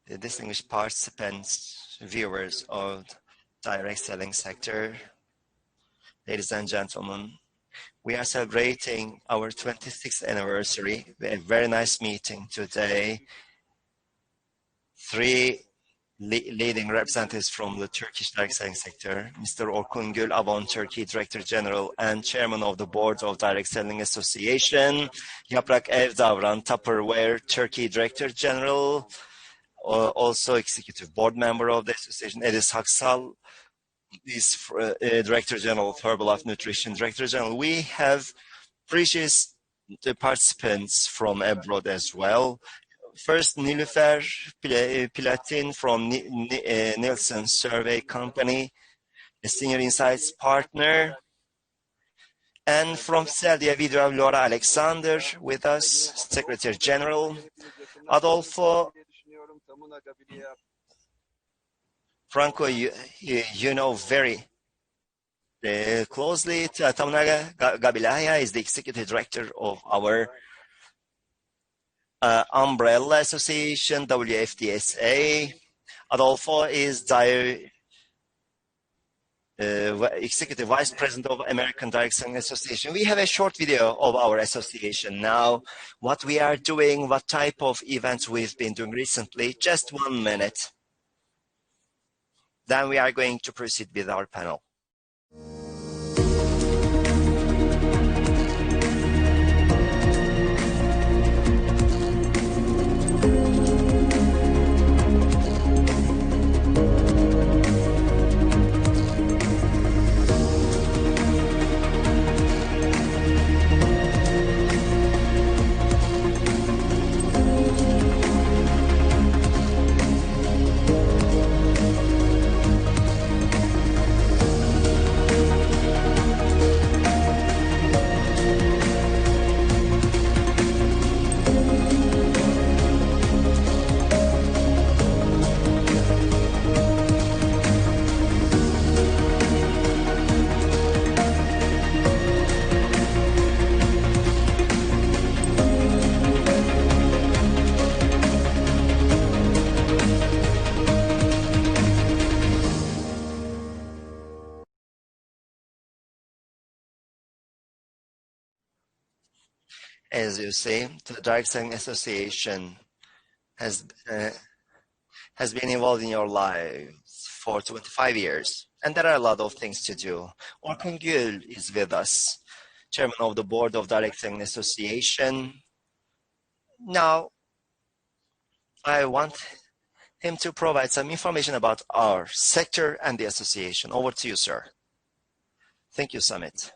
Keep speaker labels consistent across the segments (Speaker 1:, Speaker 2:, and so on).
Speaker 1: the distinguished participants, viewers of direct selling sector, ladies and gentlemen, we are celebrating our 26th anniversary. We had a very nice meeting today. Three leading representatives from the Turkish direct selling sector, Mr. Orkun, Avon, Turkey Director General and Chairman of the Board of Direct Selling Association, Yaprak, Erdavran, Tupperware, Turkey Director General, also Executive Board Member of the Association, Ediz Haksal, is Director General of Herbalife Nutrition, Director General. We have precious participants from abroad as well. First, Nilufer, Pilatin from Nielsen Survey Company, a Senior Insights Partner. And from SELDIA, we do have Laure Alexandre with us, Secretary General. Adolfo, Franco, you know very closely. Tamuna, Gabilaia is the Executive Director of our umbrella association, WFDSA. Adolfo is Executive Vice President of American Direct Selling Association. We have a short video of our association now, what we are doing, what type of events we've been doing recently. Just 1 minute. Then we are going to proceed with our panel. As you see, the Direct Selling Association has been involved in your lives for 25 years, and there are a lot of things to do. Orkun is with us, Chairman of the Board of Direct Selling Association. Now, I want him to provide some information about our sector and the association. Over to you, sir. Thank you, Samet.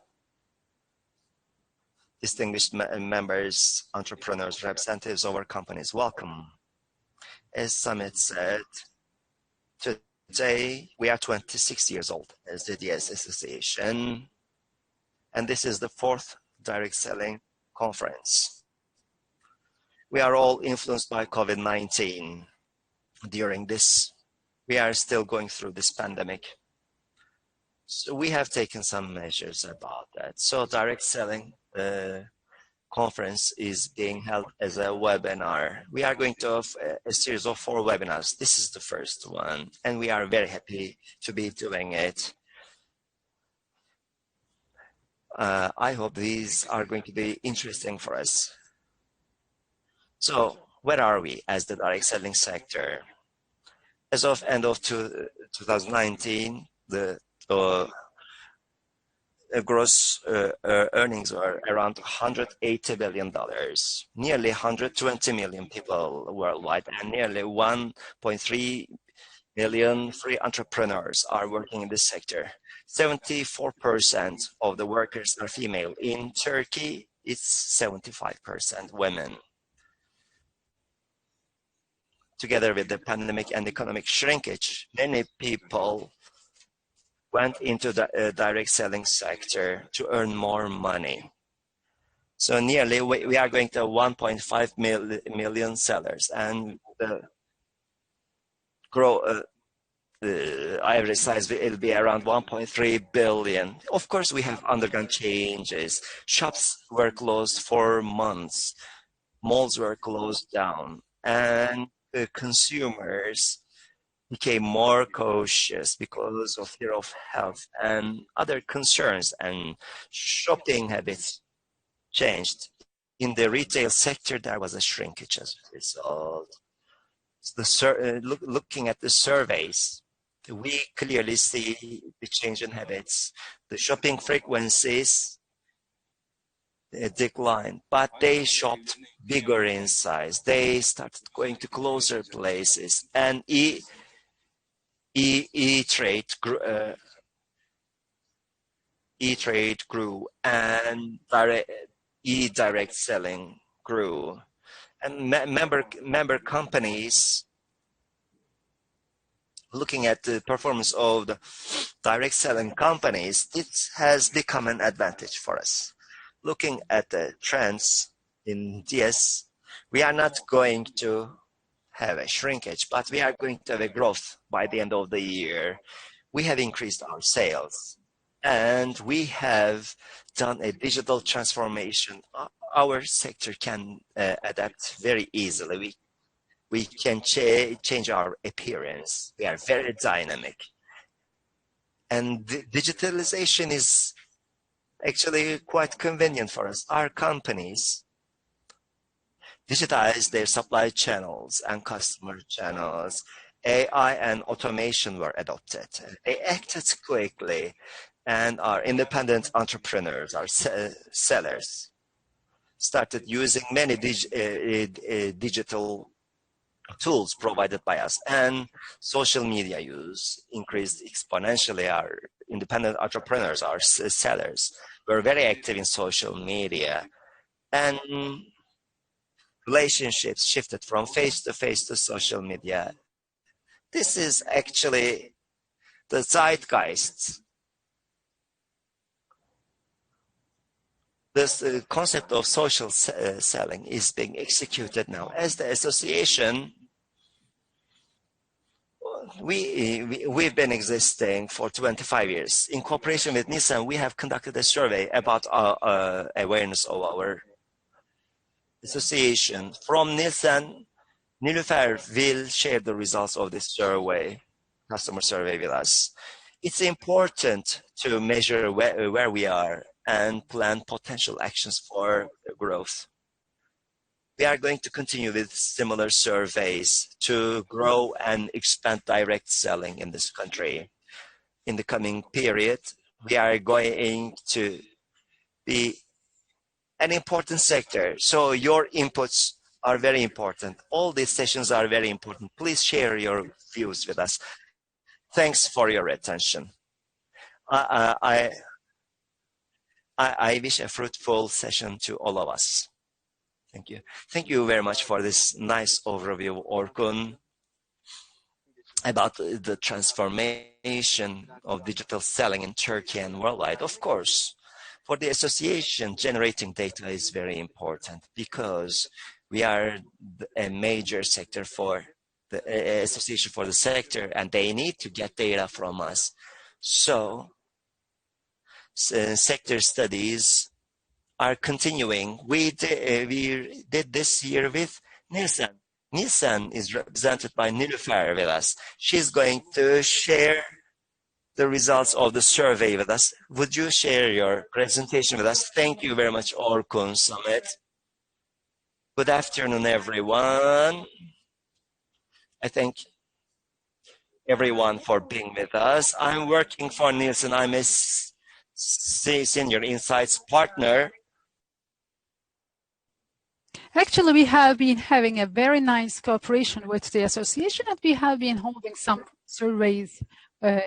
Speaker 1: Distinguished members, entrepreneurs, representatives of our companies, welcome. As Samet said, today we are 26 years old as the DS Association, and this is the 4th direct selling conference. We are all influenced by COVID-19. During this, we are still going through this pandemic. So we have taken some measures about that. So direct selling conference is being held as a webinar. We are going to have a series of 4 webinars. This is the first one, and we are very happy to be doing it. I hope these are going to be interesting for us. So where are we as the direct selling sector? As of end of 2019, the gross earnings were around $180 billion. Nearly 120 million people worldwide and nearly 1.3 million free entrepreneurs are working in this sector. 74% of the workers are female. In Turkey, it's 75% women. Together with the pandemic and economic shrinkage, many people went into the direct selling sector to earn more money. So nearly we are going to 1.5 million sellers, and the average size will be around 1.3 billion. Of course, we have undergone changes. Shops were closed for months. Malls were closed down. And consumers became more cautious because of fear of health and other concerns, and shopping habits changed. In the retail sector, there was a shrinkage as a result. Looking at the surveys, we clearly see the change in habits. The shopping frequencies declined, but they shopped bigger in size. They started going to closer places, and e-trade grew, and direct selling grew, and member companies, looking at the performance of the direct selling companies, it has become an advantage for us. Looking at the trends in DS, we are not going to have a shrinkage, but we are going to have a growth by the end of the year. We have increased our sales, and we have done a digital transformation. Our sector can adapt very easily. We can change our appearance. We are very dynamic. And digitalization is actually quite convenient for us. Our companies digitize their supply channels and customer channels. AI and automation were adopted. They acted quickly, and our independent entrepreneurs, our sellers, started using many digital tools provided by us, and social media use increased exponentially. Our independent entrepreneurs, our sellers, were very active in social media, and relationships shifted from face-to-face to social media. This is actually the zeitgeist. This concept of social selling is being executed now. As the association, we've been existing for 25 years. In cooperation with Nielsen, we have conducted a survey about awareness of our association. From Nielsen, Nilufer will share the results of this survey, customer survey, with us. It's important to measure where we are and plan potential actions for growth. We are going to continue with similar surveys to grow and expand direct selling in this country. In the coming period, we are going to be an important sector. So your inputs are very important. All these sessions are very important. Please share your views with us. Thanks for your attention. I wish a fruitful session to all of us. Thank you. Thank you very much for this nice overview, Orkun, about the transformation of digital selling in Turkey and worldwide. Of course, for the association, generating data is very important because we are a major sector for the association for the sector, and they need to get data from us. So sector studies are continuing. We did this year with Nielsen. Nielsen is represented by Nilufer with us. She's going to share the results of the survey with us. Would you share your presentation with us? Thank you very much, Orkun, Samet. Good afternoon, everyone. I thank everyone for being with us. I'm working for Nielsen. I'm a senior insights partner.
Speaker 2: Actually, we have been having a very nice cooperation with the association, and we have been holding some surveys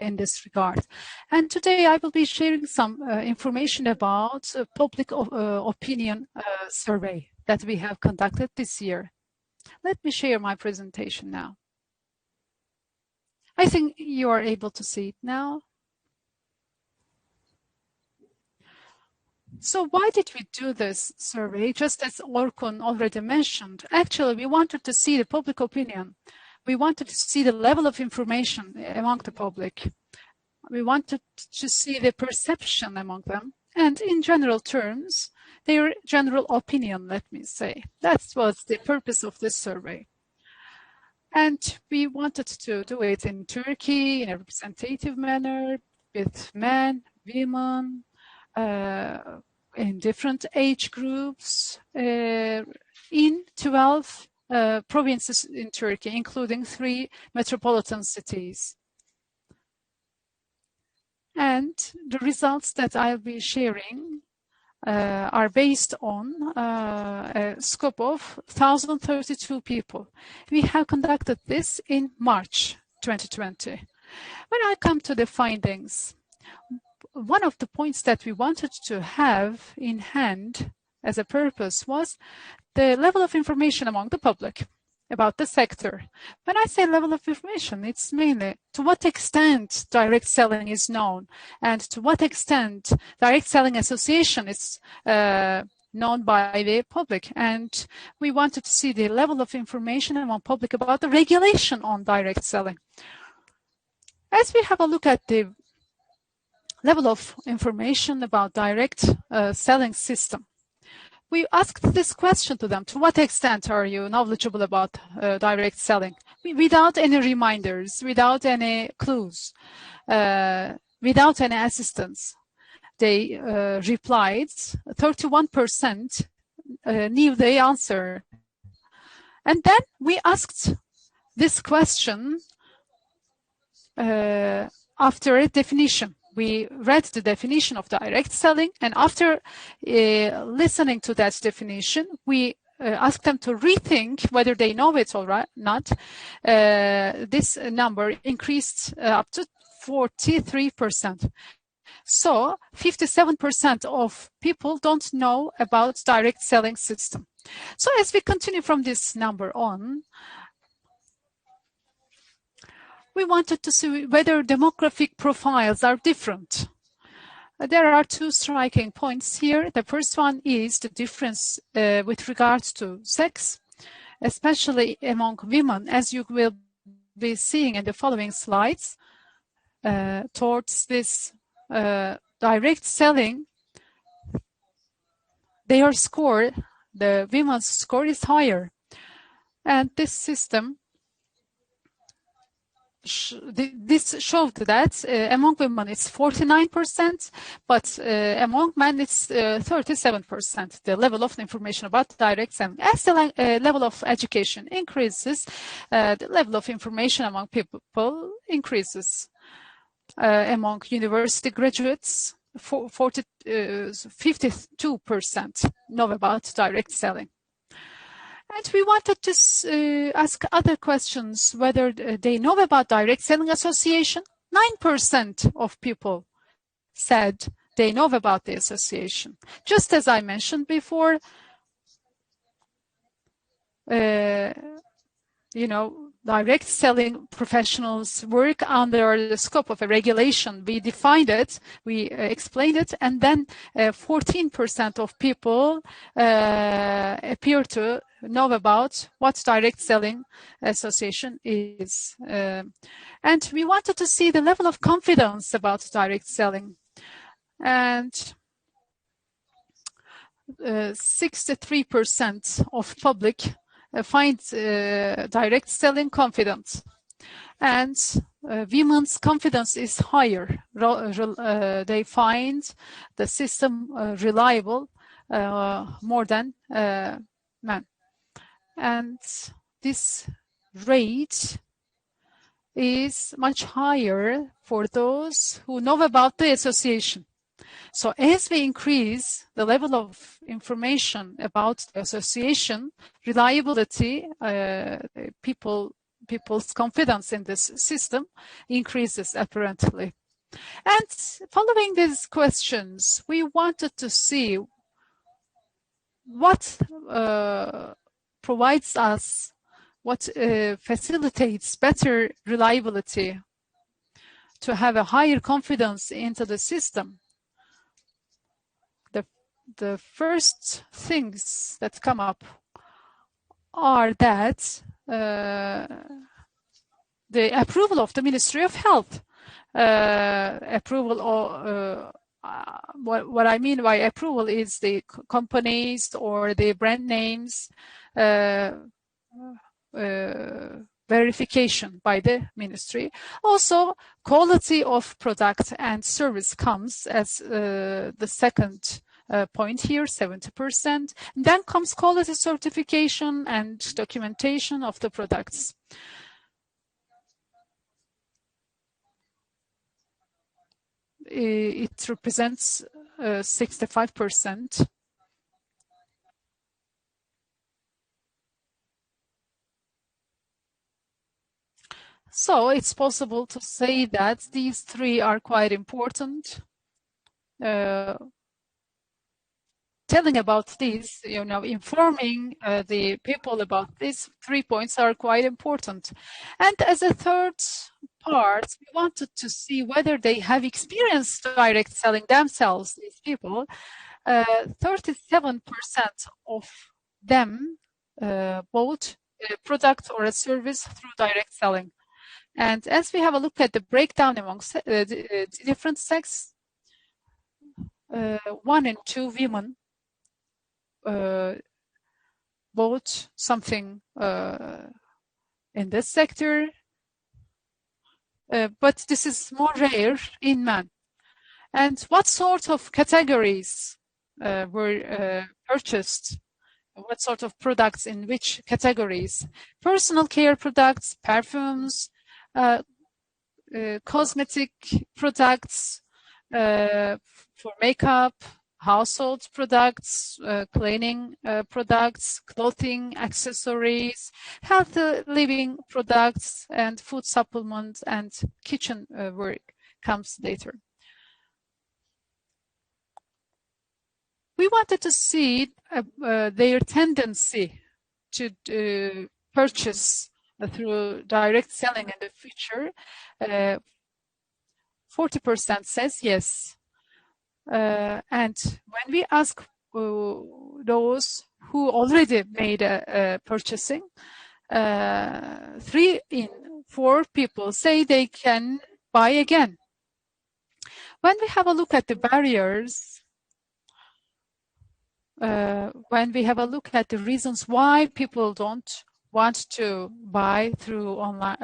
Speaker 2: in this regard. And today I will be sharing some information about public opinion survey that we have conducted this year. Let me share my presentation now. I think you are able to see it now. So why did we do this survey? Just as Orkun already mentioned, actually we wanted to see the public opinion. We wanted to see the level of information among the public. We wanted to see the perception among them. And in general terms, their general opinion, let me say. That was the purpose of this survey. And we wanted to do it in Turkey in a representative manner with men, women, in different age groups, in 12 provinces in Turkey, including 3 metropolitan cities. And the results that I'll be sharing are based on a scope of 1,032 people. We have conducted this in March 2020. When I come to the findings, one of the points that we wanted to have in hand as a purpose was the level of information among the public about the sector. When I say level of information, it's mainly to what extent direct selling is known and to what extent direct selling association is known by the public. And we wanted to see the level of information among public about the regulation on direct selling. As we have a look at the level of information about direct selling system, we asked this question to them: to what extent are you knowledgeable about direct selling? Without any reminders, without any clues, without any assistance. They replied, 31% knew the answer. And then we asked this question after a definition. We read the definition of direct selling, and after listening to that definition, we asked them to rethink whether they know it or not. This number increased up to 43%. So 57% of people don't know about direct selling system. So as we continue from this number on, we wanted to see whether demographic profiles are different. There are 2 striking points here. The first one is the difference with regards to sex, especially among women, as you will be seeing in the following slides. Towards this direct selling, their score, the women's score, is higher. And this system, this showed that among women it's 49%, but among men it's 37%, the level of information about direct selling. As the level of education increases, the level of information among people increases. Among university graduates, 52% know about direct selling. And we wanted to ask other questions, whether they know about direct selling association. 9% of people said they know about the association. Just as I mentioned before, direct selling professionals work under the scope of a regulation. We defined it, we explained it, and then 14% of people appear to know about what direct selling association is. And we wanted to see the level of confidence about direct selling. And 63% of public find direct selling confident, and women's confidence is higher. They find the system reliable more than men, and this rate is much higher for those who know about the association. So as we increase the level of information about the association, reliability, people's confidence in this system increases apparently. And following these questions, we wanted to see what provides us, what facilitates better reliability to have a higher confidence into the system. The first things that come up are that the approval of the Ministry of Health, approval or what I mean by approval is the companies or the brand names verification by the ministry. Also, quality of product and service comes as the second point here, 70%. Then comes quality certification and documentation of the products. It represents 65%. So it's possible to say that these three are quite important. Telling about these, informing the people about these 3 points are quite important. And as a third part, we wanted to see whether they have experienced direct selling themselves, these people. 37% of them bought a product or a service through direct selling. And as we have a look at the breakdown among different sex, 1 in 2 women bought something in this sector, but this is more rare in men. And what sort of categories were purchased? What sort of products in which categories? Personal care products, perfumes, cosmetic products for makeup, household products, cleaning products, clothing, accessories, healthy living products, and food supplements and kitchen work comes later. We wanted to see their tendency to purchase through direct selling in the future. 40% says yes. And when we ask those who already made a purchasing, 3 in 4 people say they can buy again. When we have a look at the barriers, when we have a look at the reasons why people don't want to buy through online,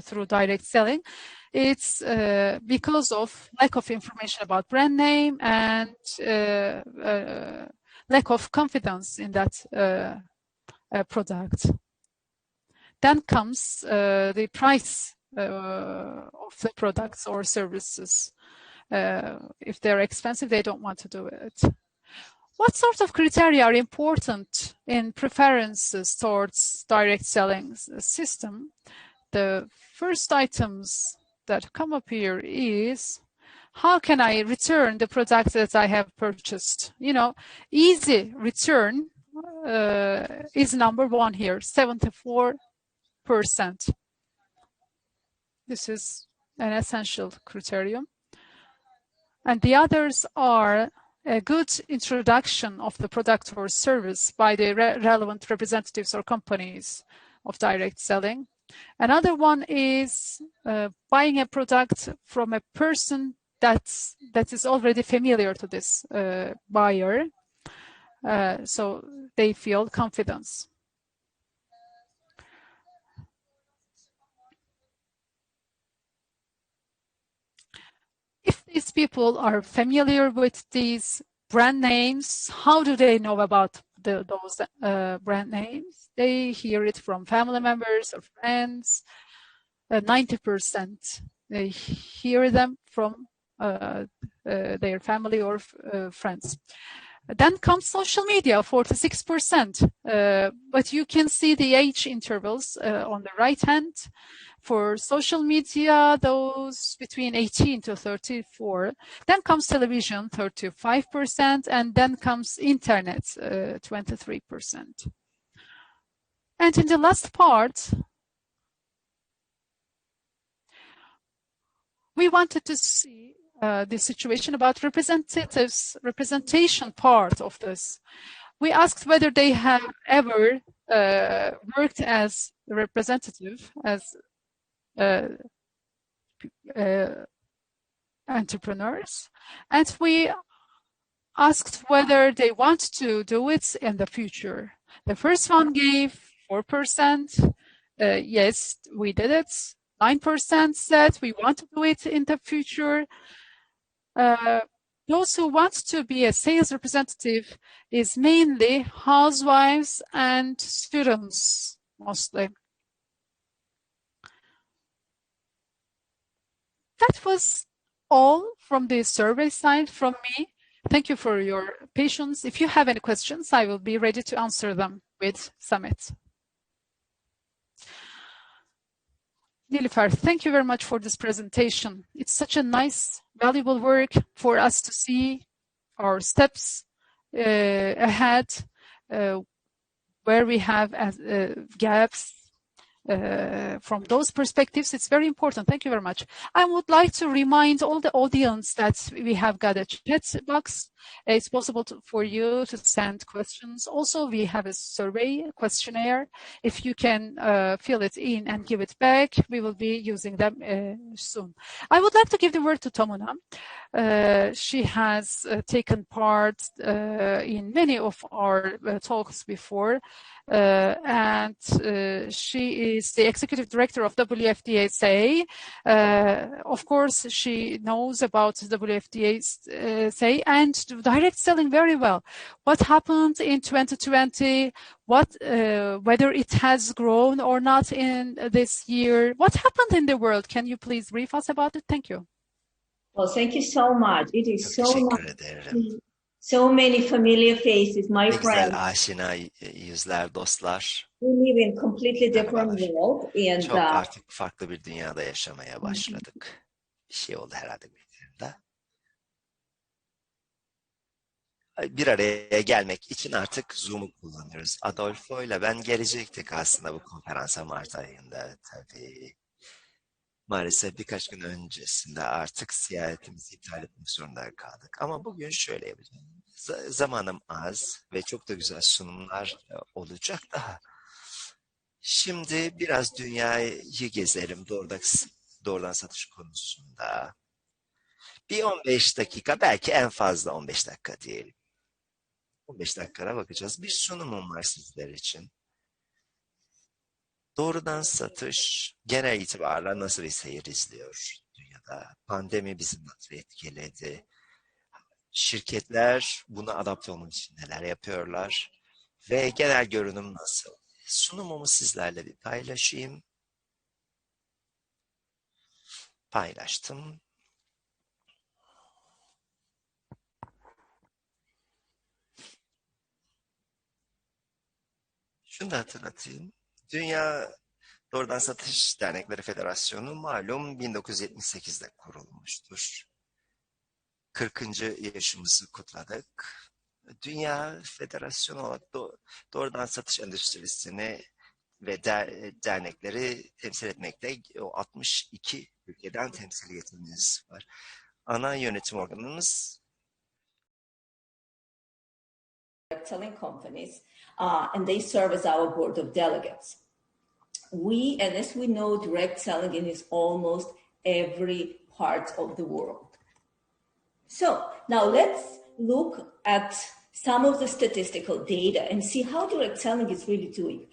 Speaker 2: through direct selling, it's because of lack of information about brand name and lack of confidence in that product. Then comes the price of the products or services. If they're expensive, they don't want to do it. What sort of criteria are important in preferences towards direct selling system? The first items that come up here is, how can I return the product that I have purchased? Easy return is number 1 here, 74%. This is an essential criterion. And the others are a good introduction of the product or service by the relevant representatives or companies of direct selling. Another one is buying a product from a person that is already familiar to this buyer, so they feel confidence. If these people are familiar with these brand names, how do they know about those brand names? They hear it from family members or friends. 90% they hear them from their family or friends. Then comes social media, 46%. But you can see the age intervals on the right hand. For social media, those between 18 to 34. Then comes television, 35%, and then comes internet, 23%. And in the last part, we wanted to see the situation about representation part of this. We asked whether they have ever worked as a representative, as entrepreneurs, and we asked whether they want to do it in the future. The first one gave 4%, yes, we did it. 9% said we want to do it in the future. Those who want to be a sales representative is mainly housewives and students, mostly. That was all from the survey side from me. Thank you for your patience. If you have any questions, I will be ready to answer them with Samet. Nilufer, thank you very much for this presentation. It's such a nice, valuable work for us to see our steps ahead, where we have gaps. From those perspectives, it's very important. Thank you very much. I would like to remind all the audience that we have got a chat box. It's possible for you to send questions. Also, we have a survey questionnaire. If you can fill it in and give it back, we will be using them soon. I would like to give the word to Tamuna. She has taken part in many of our talks before. And she is the executive director of WFDSA. Of course, she knows about WFDSA and direct selling very well. What happened in 2020? Whether it has grown or not in this year? What happened in the world? Can you please brief us about it? Thank you.
Speaker 3: Well, thank you so much. It is so nice. So many familiar faces, my friends.
Speaker 1: Güzel aşina yüzler, dostlar.
Speaker 3: We live in completely different world. And,
Speaker 1: çok artık farklı bir dünyada yaşamaya başladık. Bir şey oldu herhalde bir bir araya gelmek için artık Zoom'u kullanıyoruz. Adolfo ile ben gelecektik aslında bu konferansa Mart ayında tabii. Maalesef birkaç gün öncesinde artık ziyaretimizi iptal etmek zorunda kaldık. Ama bugün şöyle yapacağım. Zamanım az ve çok da güzel sunumlar olacak daha. Şimdi biraz dünyayı gezelim doğrudan satış konusunda. Bir 15 dakika, belki en fazla 15 dakika diyelim. 15 dakikaya bakacağız. Bir sunumum var sizler için. Doğrudan satış genel itibarla nasıl bir seyir izliyor dünyada? Pandemi bizi nasıl etkiledi? Şirketler buna adapte olmak için neler yapıyorlar? Ve genel görünüm nasıl? Sunumumu sizlerle bir paylaşayım. Paylaştım. Şunu da hatırlatayım. Dünya Doğrudan Satış Dernekleri Federasyonu malum 1978'de kurulmuştur. 40. yaşımızı kutladık. Dünya Federasyonu olarak doğrudan satış endüstrisini ve dernekleri temsil etmekte. O 62 ülkeden temsiliyetimiz var. Ana yönetim organımız
Speaker 3: selling companies, and they serve as our board of delegates. And as we know, direct selling is almost every part of the world. So now let's look at some of the statistical data and see how direct selling is really doing.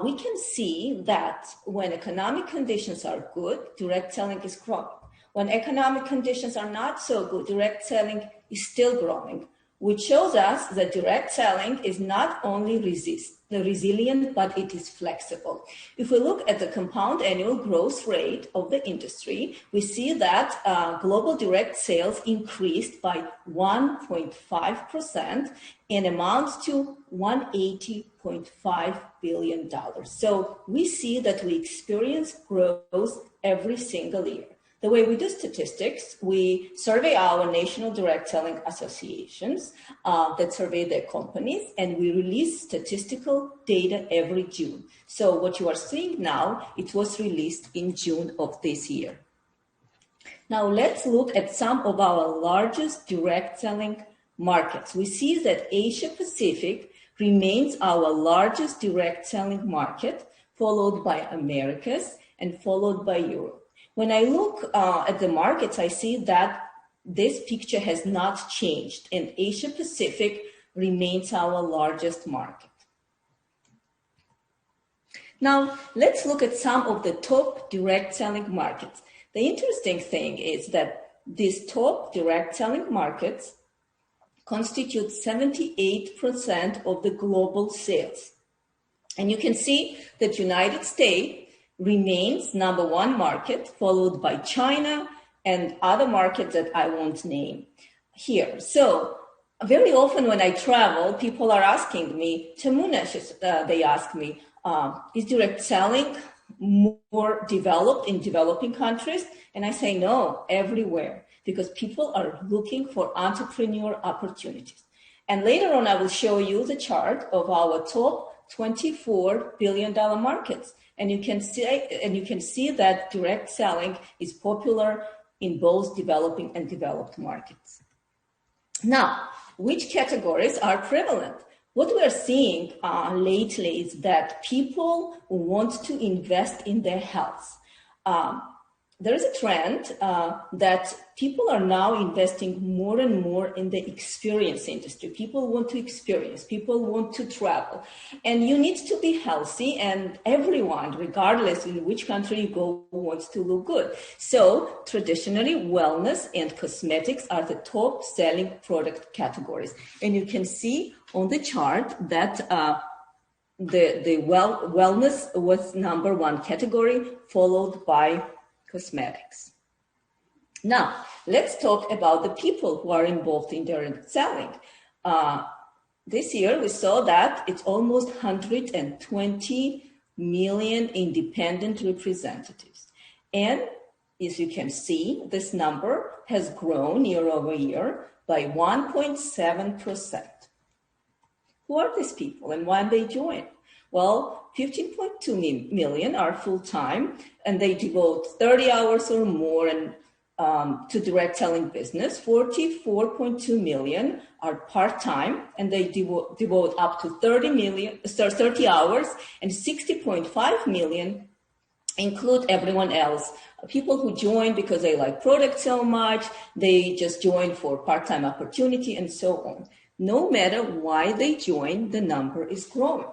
Speaker 3: We can see that when economic conditions are good, direct selling is growing. When economic conditions are not so good, direct selling is still growing, which shows us that direct selling is not only resilient, but it is flexible. If we look at the compound annual growth rate of the industry, we see that global direct sales increased by 1.5% and amounts to $180.5 billion. So we see that we experience growth every single year. The way we do statistics, we survey our national direct selling associations that survey their companies, and we release statistical data every June. So what you are seeing now, it was released in June of this year. Now let's look at some of our largest direct selling markets. We see that Asia Pacific remains our largest direct selling market, followed by Americas and followed by Europe. When I look at the markets, I see that this picture has not changed, and Asia Pacific remains our largest market. Now, let's look at some of the top direct selling markets. The interesting thing is that these top direct selling markets constitute 78% of the global sales. And you can see that United States remains number one market, followed by China and other markets that I won't name here. So very often when I travel, people are asking me, Tamuna, they ask me, is direct selling more developed in developing countries? And I say no, everywhere, because people are looking for entrepreneur opportunities. And later on, I will show you the chart of our top $24 billion markets. And you can see that direct selling is popular in both developing and developed markets. Now, which categories are prevalent? What we are seeing lately is that people want to invest in their health. There is a trend that people are now investing more and more in the experience industry. People want to experience, people want to travel, and you need to be healthy, and everyone, regardless in which country you go, wants to look good. So traditionally, wellness and cosmetics are the top selling product categories. And you can see on the chart that wellness was number one category, followed by cosmetics. Now, let's talk about the people who are involved in direct selling. This year, we saw that it's almost 120 million independent representatives. And as you can see, this number has grown year over year by 1.7%. Who are these people and why they join? Well, 15.2 million are full-time, and they devote 30 hours or more to direct selling business. 44.2 million are part-time, and they devote up to 30 hours, and 60.5 million include everyone else. People who join because they like product so much, they just join for part-time opportunity, and so on. No matter why they join, the number is growing.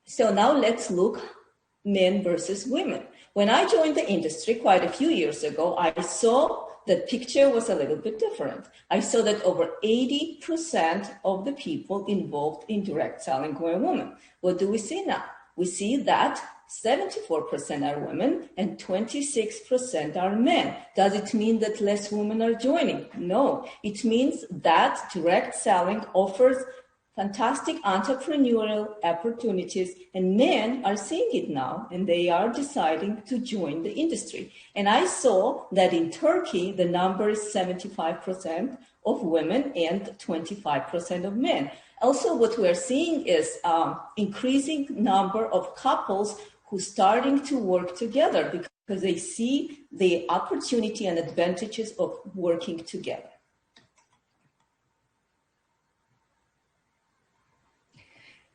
Speaker 3: So now let's look men versus women. When I joined the industry quite a few years ago, I saw that picture was a little bit different. I saw that over 80% of the people involved in direct selling were women. What do we see now? We see that 74% are women and 26% are men. Does it mean that less women are joining? No, it means that direct selling offers fantastic entrepreneurial opportunities, and men are seeing it now, and they are deciding to join the industry. And I saw that in Turkey, the number is 75% of women and 25% of men. Also, what we're seeing is increasing number of couples who are starting to work together because they see the opportunity and advantages of working together.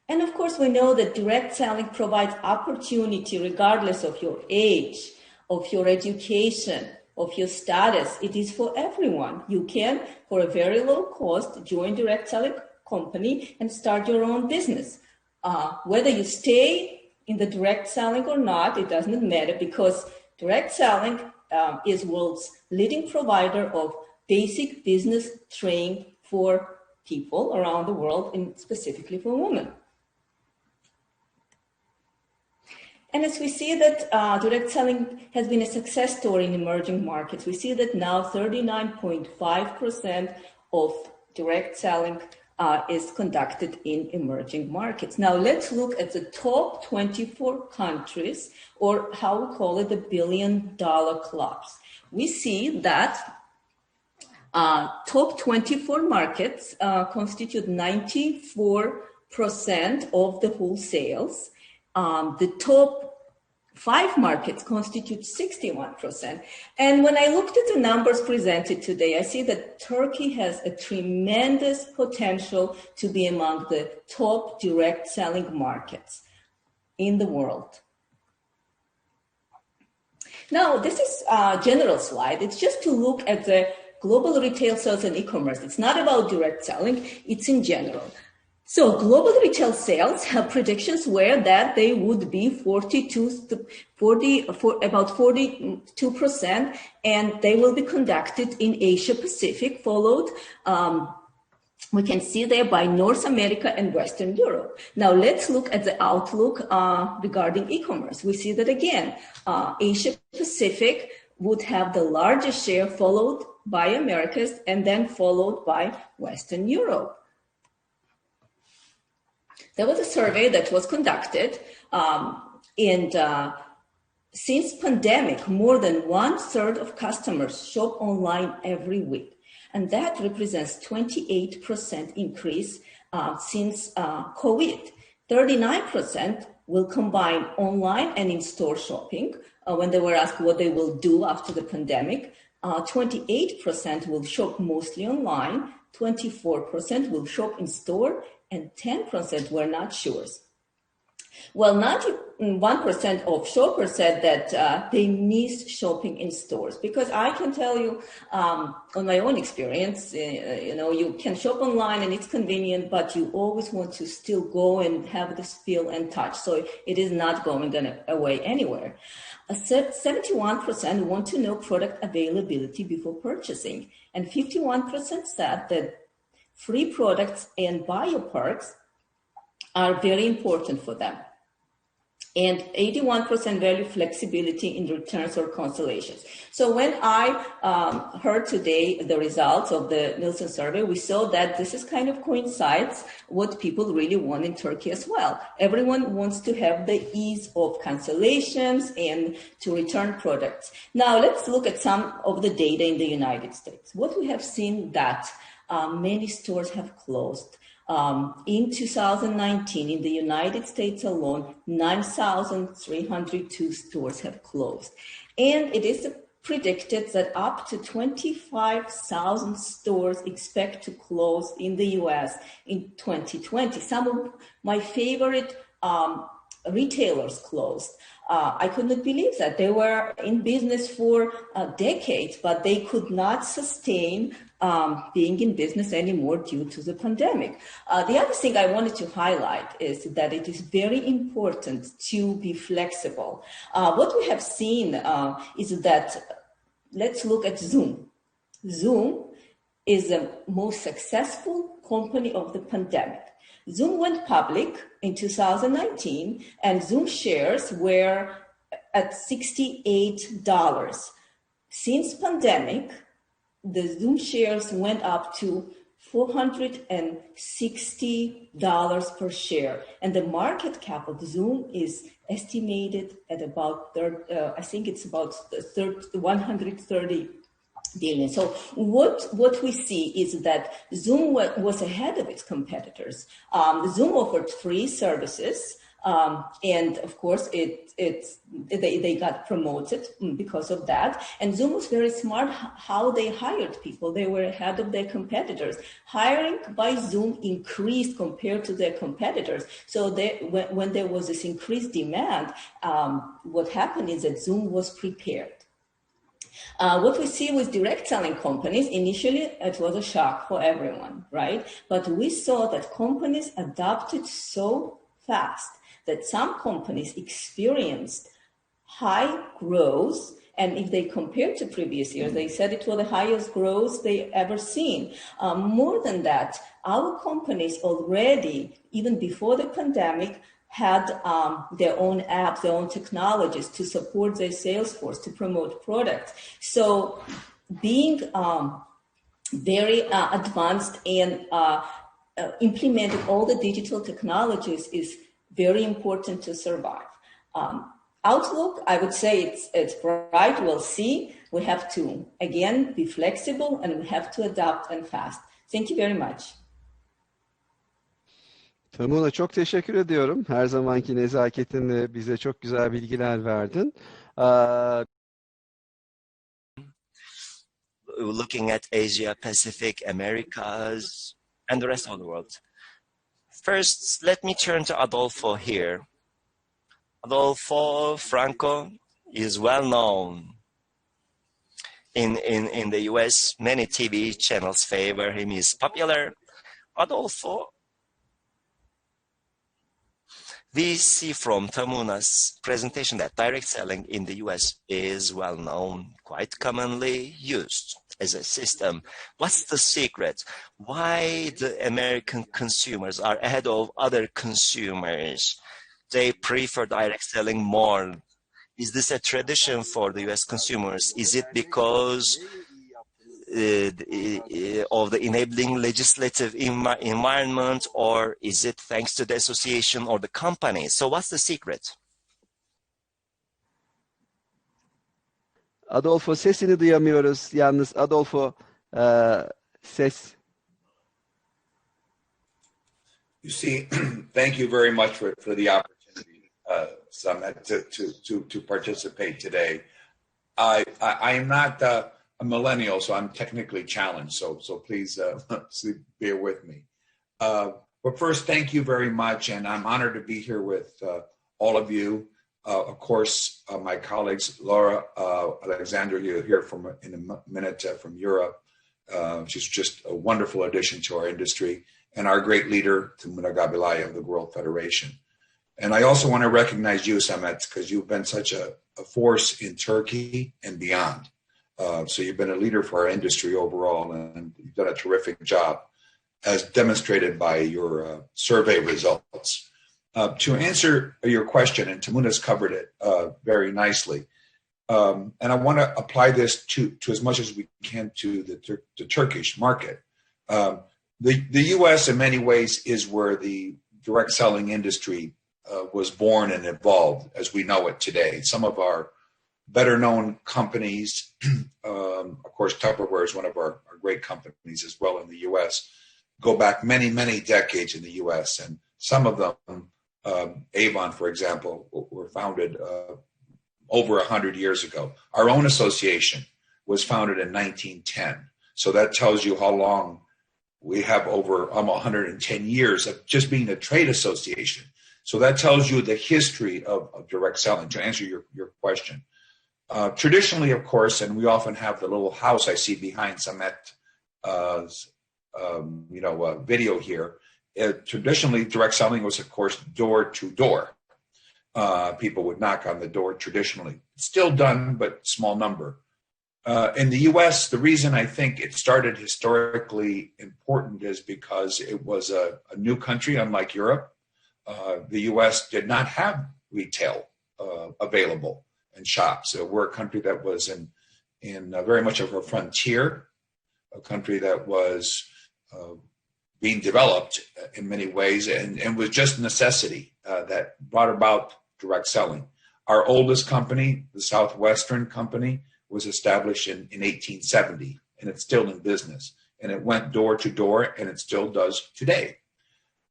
Speaker 3: And of course, we know that direct selling provides opportunity regardless of your age, of your education, of your status. It is for everyone. You can, for a very low cost, join direct selling company and start your own business. Whether you stay in the direct selling or not, it doesn't matter, because direct selling is world's leading provider of basic business training for people around the world, and specifically for women. And as we see that direct selling has been a success story in emerging markets, we see that now 39.5% of direct selling is conducted in emerging markets. Now let's look at the top 24 countries, or how we call it, the $1 billion clubs. We see that top 24 markets constitute 94% of the whole sales. The top 5 markets constitute 61%. And when I looked at the numbers presented today, I see that Turkey has a tremendous potential to be among the top direct selling markets in the world. Now, this is a general slide. It's just to look at the global retail sales and e-commerce. It's not about direct selling, it's in general. So global retail sales predictions were that they would be about 42%, and they will be conducted in Asia Pacific, followed we can see there by North America and Western Europe. Now let's look at the outlook regarding e-commerce. We see that again, Asia Pacific would have the largest share, followed by Americas, and then followed by Western Europe. There was a survey that was conducted, and since pandemic, more than 1/3 of customers shop online every week. And that represents 28% increase since COVID. 39% will combine online and in-store shopping. When they were asked what they will do after the pandemic, 28% will shop mostly online, 24% will shop in store, and 10% were not sure. Well, 91% of shoppers said that they missed shopping in stores, because I can tell you on my own experience, you can shop online and it's convenient, but you always want to still go and have this feel and touch. So it is not going away anywhere. 71% want to know product availability before purchasing, and 51% said that free products and bioparks are very important for them. And 81% value flexibility in returns or cancellations. So when I heard today the results of the Nielsen survey, we saw that this is kind of coincides what people really want in Turkey as well. Everyone wants to have the ease of cancellations and to return products. Now let's look at some of the data in the United States. What we have seen that many stores have closed. In 2019, in the United States alone, 9,302 stores have closed. And it is predicted that up to 25,000 stores expect to close in the US in 2020. Some of my favorite retailers closed. I could not believe that. They were in business for decades, but they could not sustain being in business anymore due to the pandemic. The other thing I wanted to highlight is that it is very important to be flexible. What we have seen is that, let's look at Zoom. Zoom is the most successful company of the pandemic. Zoom went public in 2019, and Zoom shares were at $68. Since pandemic, the Zoom shares went up to $460 per share, and the market cap of Zoom is estimated at about, I think it's about 130 billion. So what we see is that Zoom was ahead of its competitors. Zoom offered free services, and of course they got promoted because of that. And Zoom was very smart how they hired people. They were ahead of their competitors. Hiring by Zoom increased compared to their competitors. So when there was this increased demand, what happened is that Zoom was prepared. What we see with direct selling companies, initially it was a shock for everyone, right? But we saw that companies adapted so fast that some companies experienced high growth. And if they compared to previous years, they said it was the highest growth they ever seen. More than that, our companies already, even before the pandemic, had their own apps, their own technologies to support their sales force, to promote products. So being very advanced and implementing all the digital technologies is very important to survive. Outlook, I would say it's bright. We'll see. We have to, again, be flexible, and we have to adapt and fast. Thank you very much.
Speaker 4: Tamuna, çok teşekkür ediyorum. Her zamanki nezaketinle bize çok güzel bilgiler verdin.
Speaker 1: Looking at Asia, Pacific, Americas, and the rest of the world. First, let me turn to Adolfo here. Adolfo Franco is well known in the US. Many TV channels favor him. He's popular. Adolfo We see from Tamuna's presentation that direct selling in the US is well known, quite commonly used as a system. What's the secret? Why the American consumers are ahead of other consumers? They prefer direct selling more. Is this a tradition for the US consumers? Is it because of the enabling legislative environment, or is it thanks to the association or the company? So what's the secret?
Speaker 4: Adolfo, sesini duyamıyoruz. Yalnız Adolfo, ses.
Speaker 5: You see, thank you very much for the opportunity, Samet, to participate today. I am not a millennial, so I'm technically challenged. So please bear with me. But first, thank you very much, and I'm honored to be here with all of you. Of course, my colleagues, Laure, Alexandre, you'll hear from in a minute from Europe. She's just a wonderful addition to our industry, and our great leader, Tamuna Gabilaia of the World Federation. And I also want to recognize you, Samet, because you've been such a force in Turkey and beyond. So you've been a leader for our industry overall, and you've done a terrific job, as demonstrated by your survey results. To answer your question, and Tamuna's covered it very nicely, and I want to apply this to as much as we can to the Turkish market. The U.S. in many ways is where the direct selling industry was born and evolved as we know it today. Some of our better known companies, of course, Tupperware is one of our great companies as well in the U.S., go back many, many decades in the U.S. And some of them, Avon, for example, were founded over 100 years ago. Our own association was founded in 1910. So that tells you how long we have, over almost 110 years of just being a trade association. So that tells you the history of direct selling, to answer your question. Traditionally, of course, and we often have the little house I see behind Samet's video here. Traditionally, direct selling was, of course, door to door. People would knock on the door traditionally. It's still done, but small number. In the U.S., the reason I think it started historically important is because it was a new country, unlike Europe. The U.S. did not have retail available in shops. We're a country that was in very much of a frontier, a country that was being developed in many ways, and was just necessity that brought about direct selling. Our oldest company, the Southwestern Company, was established in 1870, and it's still in business. And it went door to door, and it still does today.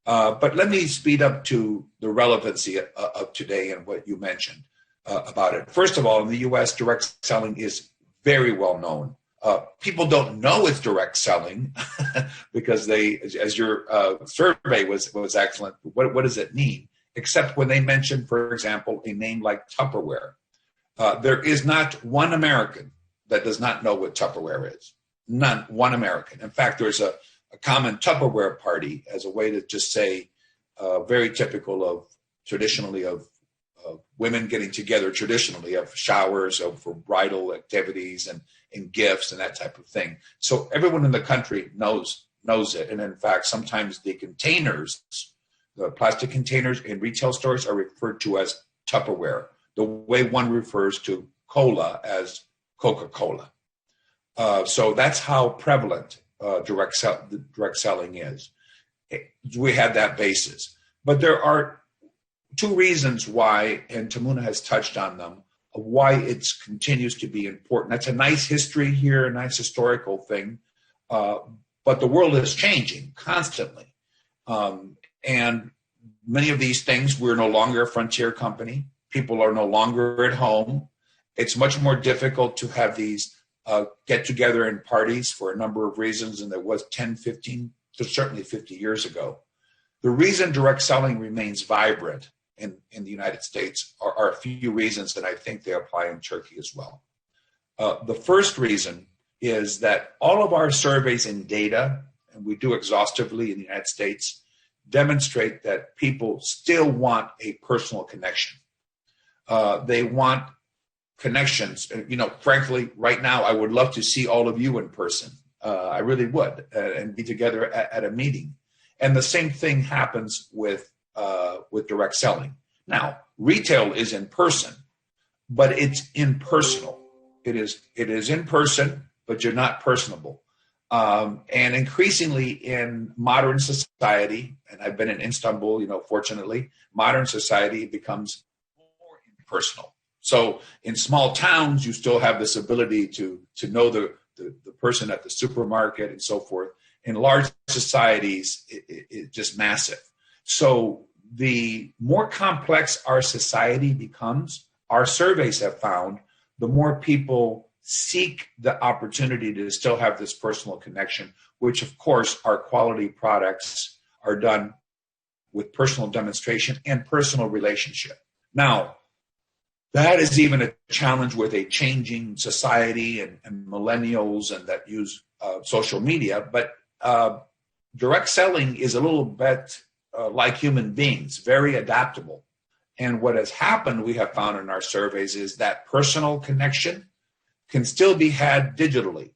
Speaker 5: But let me speed up to the relevancy of today and what you mentioned about it. First of all, in the U.S., direct selling is very well known. People don't know it's direct selling because as your survey was excellent, what does it mean? Except when they mention, for example, a name like Tupperware. There is not one American that does not know what Tupperware is. None, one American. In fact, there's a common Tupperware party as a way to just say, very typical of traditionally of women getting together traditionally, of showers, for bridal activities and gifts and that type of thing. So everyone in the country knows it. And in fact, sometimes the containers, the plastic containers in retail stores, are referred to as Tupperware, the way one refers to cola as Coca-Cola. So that's how prevalent direct selling is. We had that basis. But there are two reasons why, and Tamuna has touched on them, why it continues to be important. That's a nice history here, a nice historical thing. But the world is changing constantly. And many of these things, we're no longer a frontier company. People are no longer at home. It's much more difficult to have these get together in parties for a number of reasons than there was 10, 15, certainly 50 years ago. The reason direct selling remains vibrant in the United States are a few reasons that I think they apply in Turkey as well. The first reason is that all of our surveys and data, and we do exhaustively in the United States, demonstrate that people still want a personal connection. They want connections. Frankly, right now, I would love to see all of you in person. I really would, and be together at a meeting. And the same thing happens with direct selling. Now, retail is in person, but it's impersonal. It is in person, but you're not personable. And increasingly in modern society, and I've been in Istanbul, fortunately, modern society becomes more impersonal. So in small towns, you still have this ability to know the person at the supermarket and so forth. In large societies, it's just massive. So the more complex our society becomes, our surveys have found, the more people seek the opportunity to still have this personal connection, which of course our quality products are done with personal demonstration and personal relationship. Now, that is even a challenge with a changing society and millennials and that use social media. But direct selling is a little bit like human beings, very adaptable. And what has happened, we have found in our surveys, is that personal connection can still be had digitally.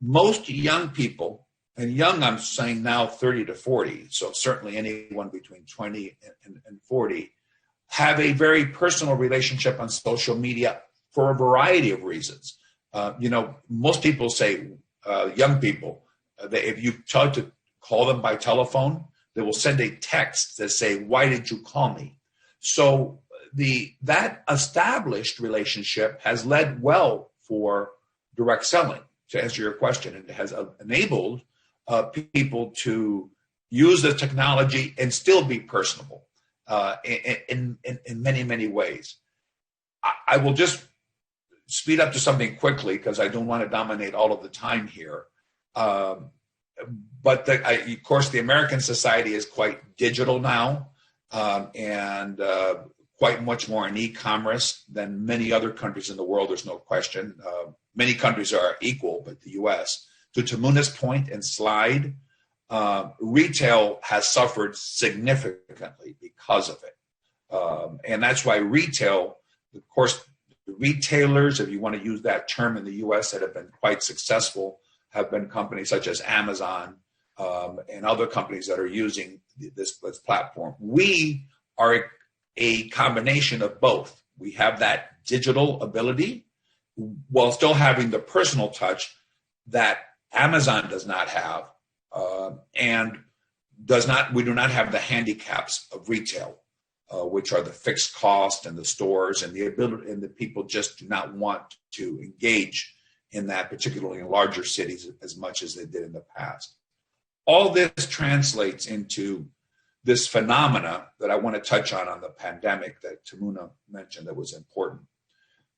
Speaker 5: Most young people, and young I'm saying now 30 to 40, so certainly anyone between 20 and 40, have a very personal relationship on social media for a variety of reasons. Most people say, young people, that if you try to call them by telephone, they will send a text that say, "Why did you call me?" So that established relationship has led well for direct selling, to answer your question, and it has enabled people to use the technology and still be personable. In many, many ways. I will just speed up to something quickly because I don't want to dominate all of the time here. But of course, the American society is quite digital now and quite much more in e-commerce than many other countries in the world. There's no question. Many countries are equal, but the U.S. To Tamuna's point and slide, retail has suffered significantly because of it. And that's why retail, of course, the retailers, if you want to use that term in the U.S. that have been quite successful, have been companies such as Amazon and other companies that are using this platform. We are a combination of both. We have that digital ability while still having the personal touch that Amazon does not have. And we do not have the handicaps of retail, which are the fixed cost and the stores and the ability, and the people just do not want to engage in that, particularly in larger cities, as much as they did in the past. All this translates into this phenomena that I want to touch on the pandemic that Tamuna mentioned that was important.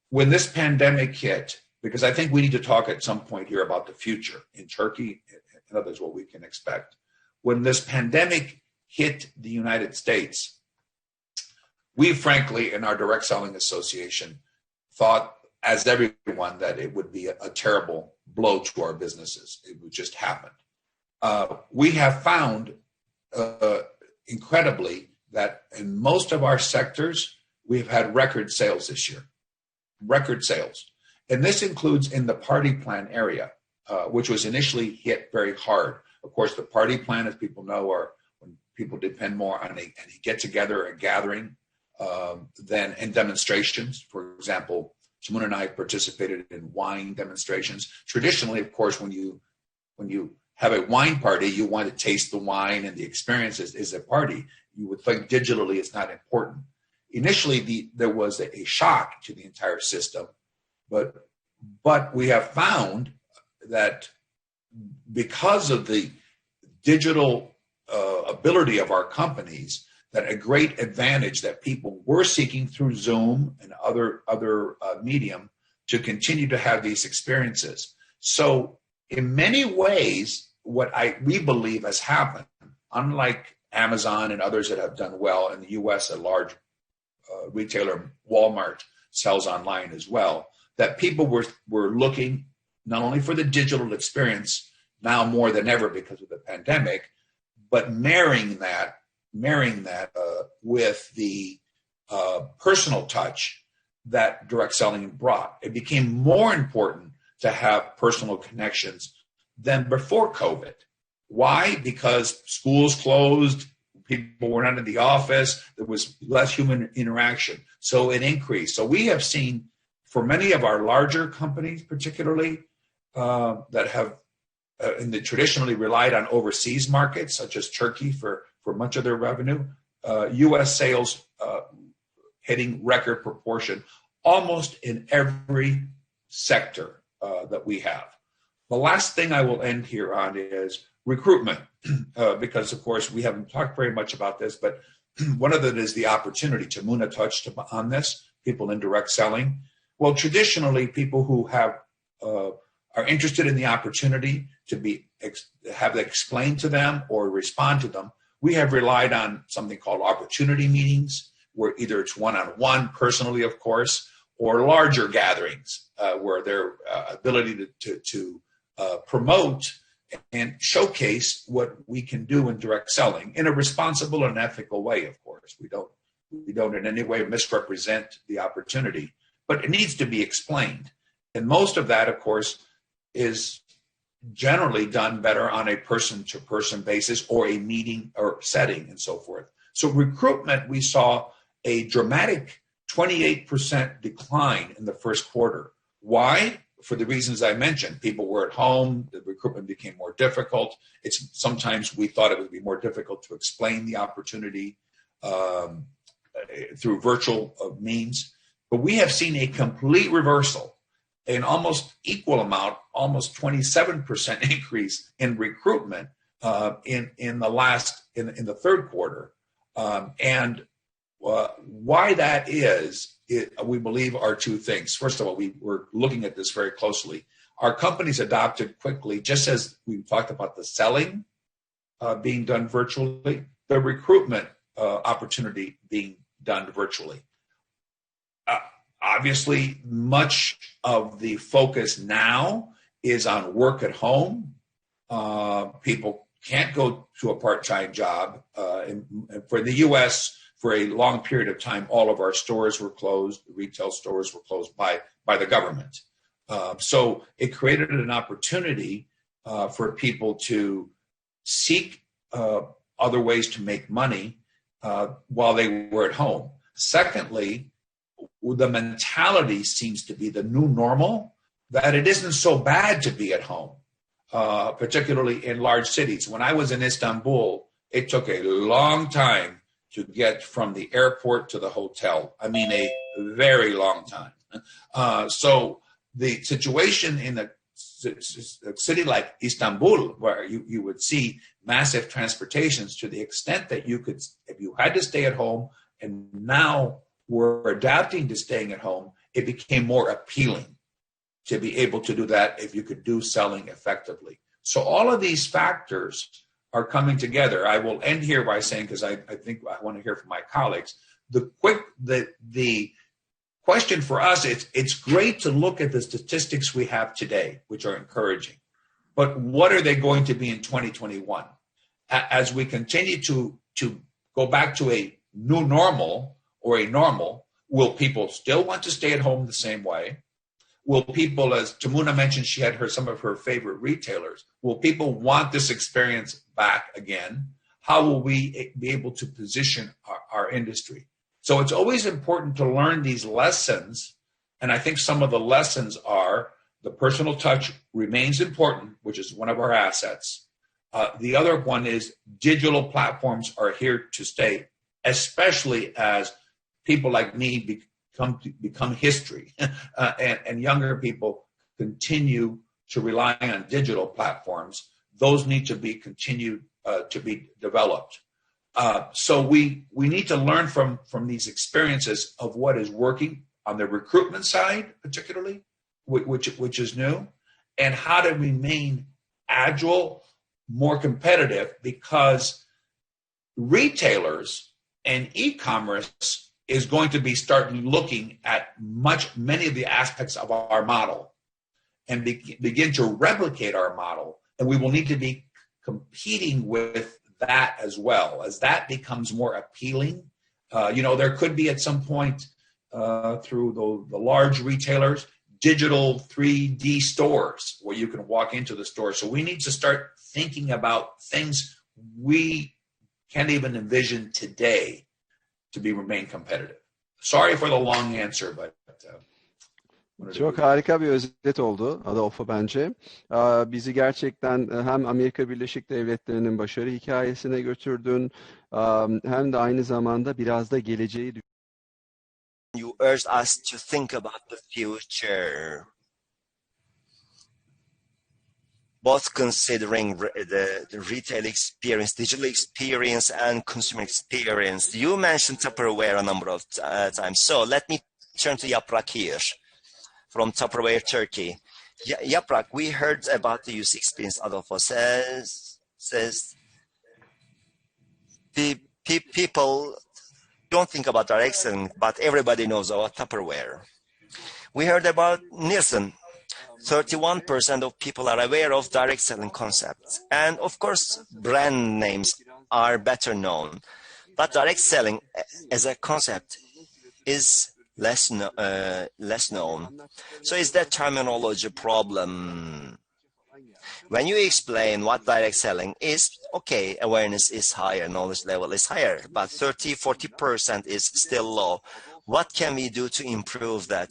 Speaker 5: When this pandemic hit, because I think we need to talk at some point here about the future in Turkey and others, what we can expect. When this pandemic hit the United States, we frankly, in our direct selling association, thought, as everyone, that it would be a terrible blow to our businesses. It would just happen. We have found, incredibly, that in most of our sectors, we've had record sales this year. Record sales. And this includes in the party plan area, which was initially hit very hard. Of course, the party plan, as people know, are when people depend more on a get-together, a gathering, than in demonstrations. For example, Tamuna and I participated in wine demonstrations. Traditionally, of course, when you have a wine party, you want to taste the wine and the experience is a party. You would think digitally it's not important. Initially, there was a shock to the entire system, but we have found that because of the digital ability of our companies, that a great advantage that people were seeking through Zoom and other medium to continue to have these experiences. So in many ways, what we believe has happened, unlike Amazon and others that have done well in the U.S., a large retailer, Walmart, sells online as well, that people were looking not only for the digital experience now more than ever because of the pandemic, but marrying that with the personal touch that direct selling brought. It became more important to have personal connections than before COVID. Why? Because schools closed, people were not in the office, there was less human interaction, so it increased. So we have seen for many of our larger companies, particularly that have traditionally relied on overseas markets, such as Turkey for much of their revenue, U.S. sales hitting record proportion almost in every sector that we have. The last thing I will end here on is recruitment, because of course we haven't talked very much about this, but one of it is the opportunity. Tamuna touched on this, people in direct selling. Well, traditionally, people who are interested in the opportunity to have it explained to them or respond to them, we have relied on something called opportunity meetings, where either it's one-on-one, personally, of course, or larger gatherings, where their ability to promote and showcase what we can do in direct selling in a responsible and ethical way, of course. We don't in any way misrepresent the opportunity, but it needs to be explained. And most of that, of course, is generally done better on a person-to-person basis or a meeting or setting and so forth. So recruitment, we saw a dramatic 28% decline in the first quarter. Why? For the reasons I mentioned. People were at home, the recruitment became more difficult. Sometimes we thought it would be more difficult to explain the opportunity through virtual means. But we have seen a complete reversal, an almost equal amount, almost 27% increase in recruitment in the third quarter. Why that is, we believe, are two things. First of all, we were looking at this very closely. Our companies adopted quickly, just as we talked about the selling being done virtually, the recruitment opportunity being done virtually. Obviously, much of the focus now is on work at home. People can't go to a part-time job. For the U.S., for a long period of time, all of our stores were closed. Retail stores were closed by the government. So it created an opportunity for people to seek other ways to make money while they were at home. Secondly, the mentality seems to be the new normal, that it isn't so bad to be at home, particularly in large cities. When I was in Istanbul, it took a long time to get from the airport to the hotel. I mean, a very long time. So the situation in a city like Istanbul, where you would see massive transportations to the extent that you could, if you had to stay at home, and now we're adapting to staying at home, it became more appealing to be able to do that if you could do selling effectively. So all of these factors are coming together. I will end here by saying, because I think I want to hear from my colleagues, the question for us, it's great to look at the statistics we have today, which are encouraging, but what are they going to be in 2021? As we continue to go back to a new normal or a normal, will people still want to stay at home the same way? Will people, as Tamuna mentioned, she had some of her favorite retailers, will people want this experience back again? How will we be able to position our industry? So it's always important to learn these lessons. And I think some of the lessons are the personal touch remains important, which is one of our assets. The other one is digital platforms are here to stay, especially as people like me become history and younger people continue to rely on digital platforms. Those need to be continued to be developed. So we need to learn from these experiences of what is working on the recruitment side, particularly, which is new, and how to remain agile, more competitive, because retailers and e-commerce is going to be starting looking at many of the aspects of our model and begin to replicate our model. And we will need to be competing with that as well. As that becomes more appealing, there could be at some point through the large retailers, digital 3D stores where you can walk into the store. So we need to start thinking about things we can't even envision today to remain competitive. Sorry for the long answer, but
Speaker 4: çok harika bir özet oldu Adolfo bence. Bizi gerçekten hem Amerika Birleşik Devletleri'nin başarı hikayesine götürdün, hem de aynı zamanda biraz da geleceği.
Speaker 1: You urged us to think about the future, both considering the retail experience, digital experience, and consumer experience. You mentioned Tupperware a number of times. So let me turn to Yaprak here from Tupperware, Turkey. Yaprak, we heard about the user experience. Adolfo says the people don't think about direct selling, but everybody knows about Tupperware. We heard about Nielsen. 31% of people are aware of direct selling concepts. And of course, brand names are better known. But direct selling as a concept is less known. So is that terminology problem? When you explain what direct selling is, okay, awareness is higher, knowledge level is higher, but 30-40% is still low. What can we do to improve that?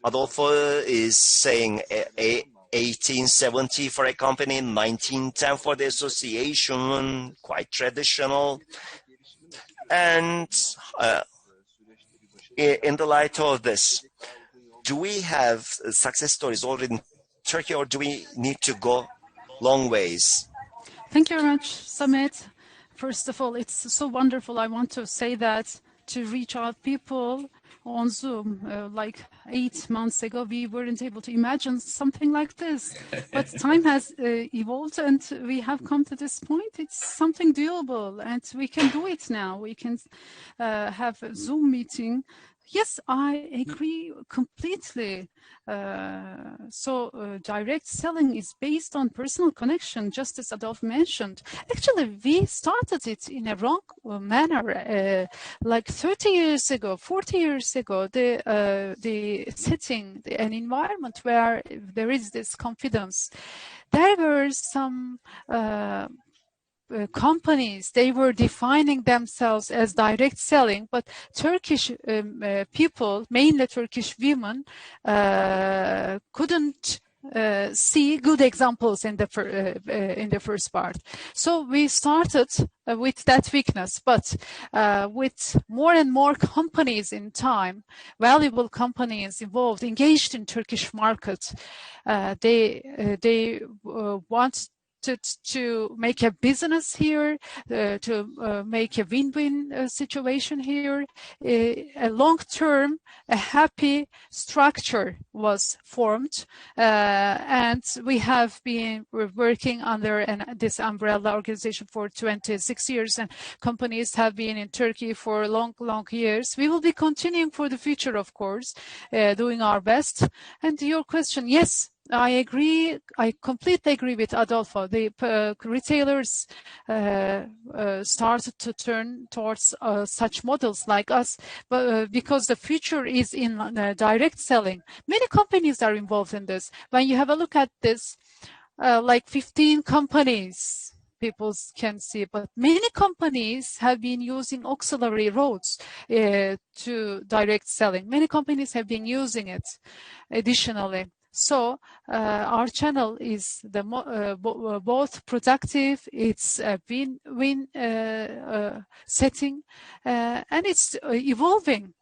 Speaker 1: Adolfo is saying 1870 for a company, 1910 for the association, quite traditional. And in the light of this, do we have success stories already in Turkey, or do we need to go long ways?
Speaker 2: Thank you very much, Samet. First of all, it's so wonderful. I want to say that to reach out people on Zoom, like 8 months ago, we weren't able to imagine something like this. But time has evolved and we have come to this point. It's something doable and we can do it now. We can have a Zoom meeting. Yes, I agree completely. Direct selling is based on personal connection, just as Adolfo mentioned. Actually, we started it in a wrong manner. Like 30 years ago, 40 years ago, the setting, an environment where there is this confidence, there were some companies, they were defining themselves as direct selling, but Turkish people, mainly Turkish women, couldn't see good examples in the first part. So we started with that weakness, but with more and more companies in time, valuable companies involved, engaged in Turkish market, they want to make a business here, to make a win-win situation here. A long-term, a happy structure was formed, and we have been working under this umbrella organization for 26 years, and companies have been in Turkey for long years. We will be continuing for the future, of course, doing our best. And your question, yes, I agree. I completely agree with Adolfo. The retailers started to turn towards such models like us, but because the future is in direct selling. Many companies are involved in this. When you have a look at this, like 15 companies, people can see, but many companies have been using auxiliary roads to direct selling. Many companies have been using it additionally. So our channel is both productive, it's a win-win setting, and it's evolving.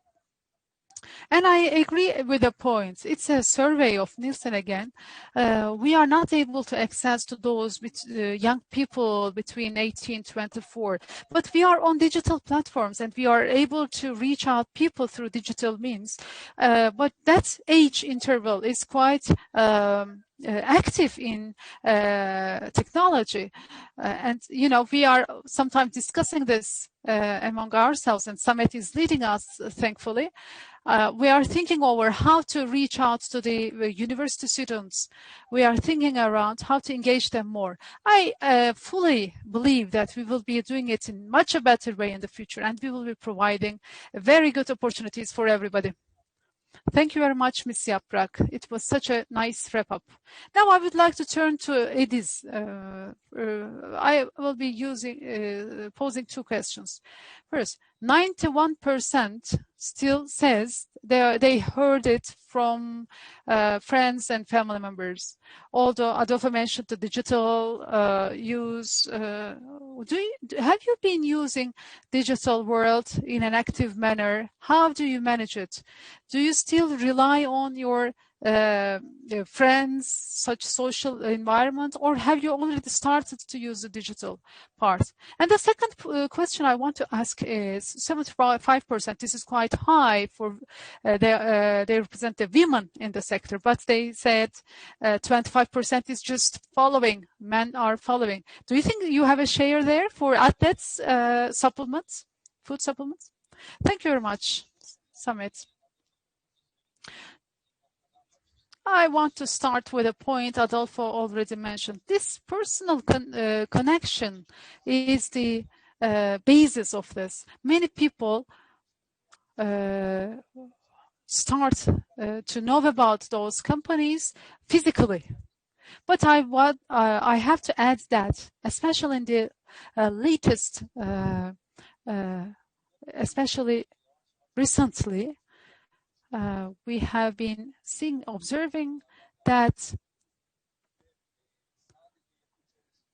Speaker 2: And I agree with the point. It's a survey of Nielsen again. We are not able to access to those young people between 18 and 24, but we are on digital platforms and we are able to reach out people through digital means. But that age interval is quite active in technology. And, we are sometimes discussing this among ourselves, and Samet is leading us, thankfully. We are thinking over how to reach out to the university students. We are thinking around how to engage them more. I fully believe that we will be doing it in much a better way in the future, and we will be providing very good opportunities for everybody. Thank you very much, Ms. Yaprak. It was such a nice wrap-up. Now I would like to turn to Ediz. I will be posing two questions. First, 91% still says they heard it from friends and family members. Although Adolfo mentioned the digital use, have you been using digital world in an active manner? How do you manage it? Do you still rely on your friends, such social environment, or have you already started to use the digital part? And the second question I want to ask is 75%. This is quite high for they represent the women in the sector, but they said 25% is just following. Men are following. Do you think you have a share there for athletes, supplements, food supplements? Thank you very much, Samet. I want to start with a point Adolfo already mentioned. This personal connection is the basis of this. Many people start to know about those companies physically. But I have to add that, especially in the latest, especially recently, we have been observing that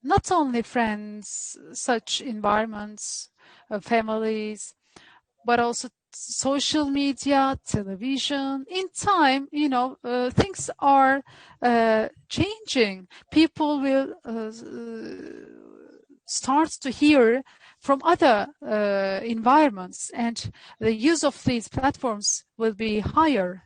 Speaker 2: not only friends, such environments, families, but also social media, television. In time, things are changing. People will start to hear from other environments, and the use of these platforms will be higher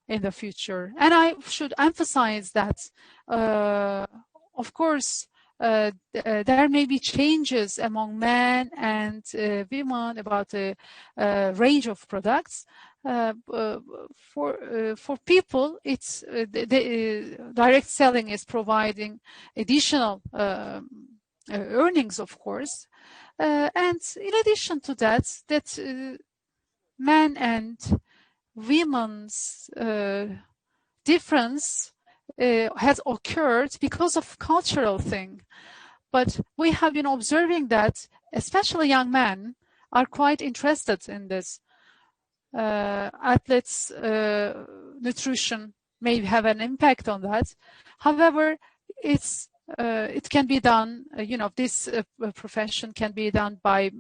Speaker 2: in the future. And I should emphasize that, of course, there may be changes among men and women about a range of products. For people, it's direct selling is providing additional earnings, of course. And in addition to that, men and women's difference has occurred because of cultural thing. But we have been observing that especially young men are quite interested in this. Athletes' nutrition may have an impact on that. However, it can be done, this profession can be done by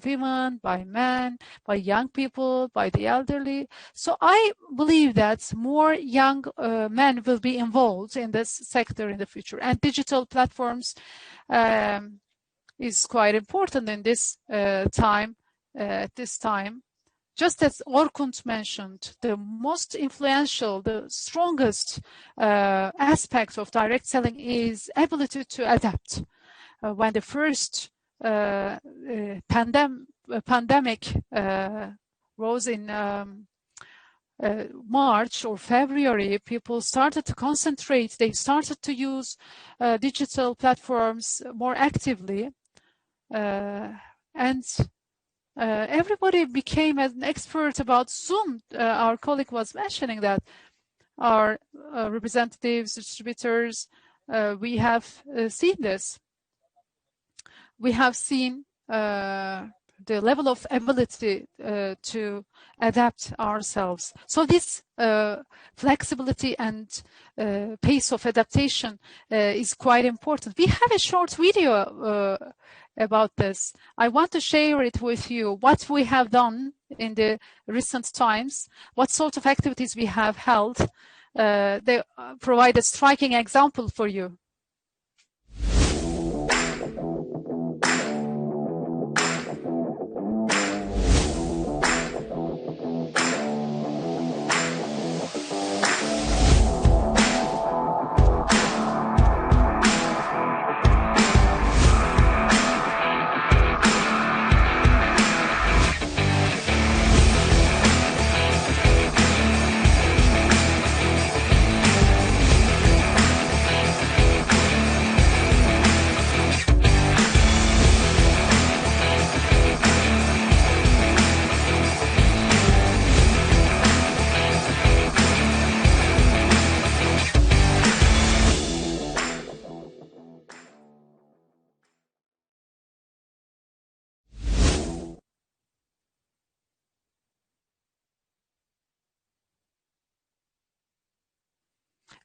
Speaker 2: women, by men, by young people, by the elderly. So I believe that more young men will be involved in this sector in the future. And digital platforms is quite important in this time, at this time. Just as Orkun mentioned, the most influential, the strongest aspect of direct selling is ability to adapt. When the first pandemic rose in March or February, people started to concentrate. They started to use digital platforms more actively, and everybody became an expert about Zoom. Our colleague was mentioning that our representatives, distributors, we have seen this. We have seen the level of ability to adapt ourselves. So this flexibility and pace of adaptation is quite important. We have a short video about this. I want to share it with you, what we have done in the recent times, what sort of activities we have held. They provide a striking example for you.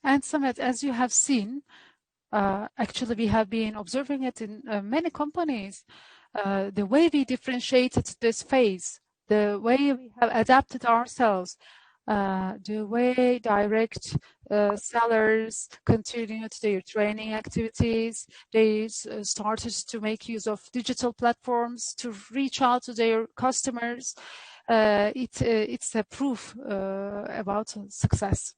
Speaker 2: And Samet, as you have seen, actually we have been observing it in many companies, the way we differentiated this phase, the way we have adapted ourselves, the way direct sellers continued their training activities. They started to make use of digital platforms to reach out to their customers. It's a proof about success.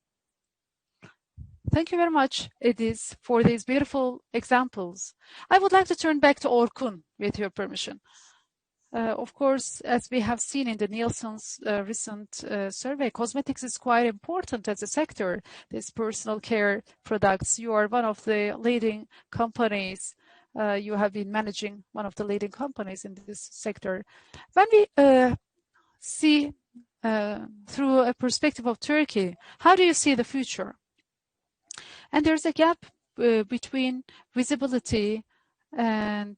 Speaker 2: Thank you very much, Ediz, for these beautiful examples. I would like to turn back to Orkun, with your permission. Of course, as we have seen in the Nielsen's recent survey, cosmetics is quite important as a sector. These personal care products, you are one of the leading companies. You have been managing one of the leading companies in this sector. When we see through a perspective of Turkey, how do you see the future? And there's a gap between visibility and,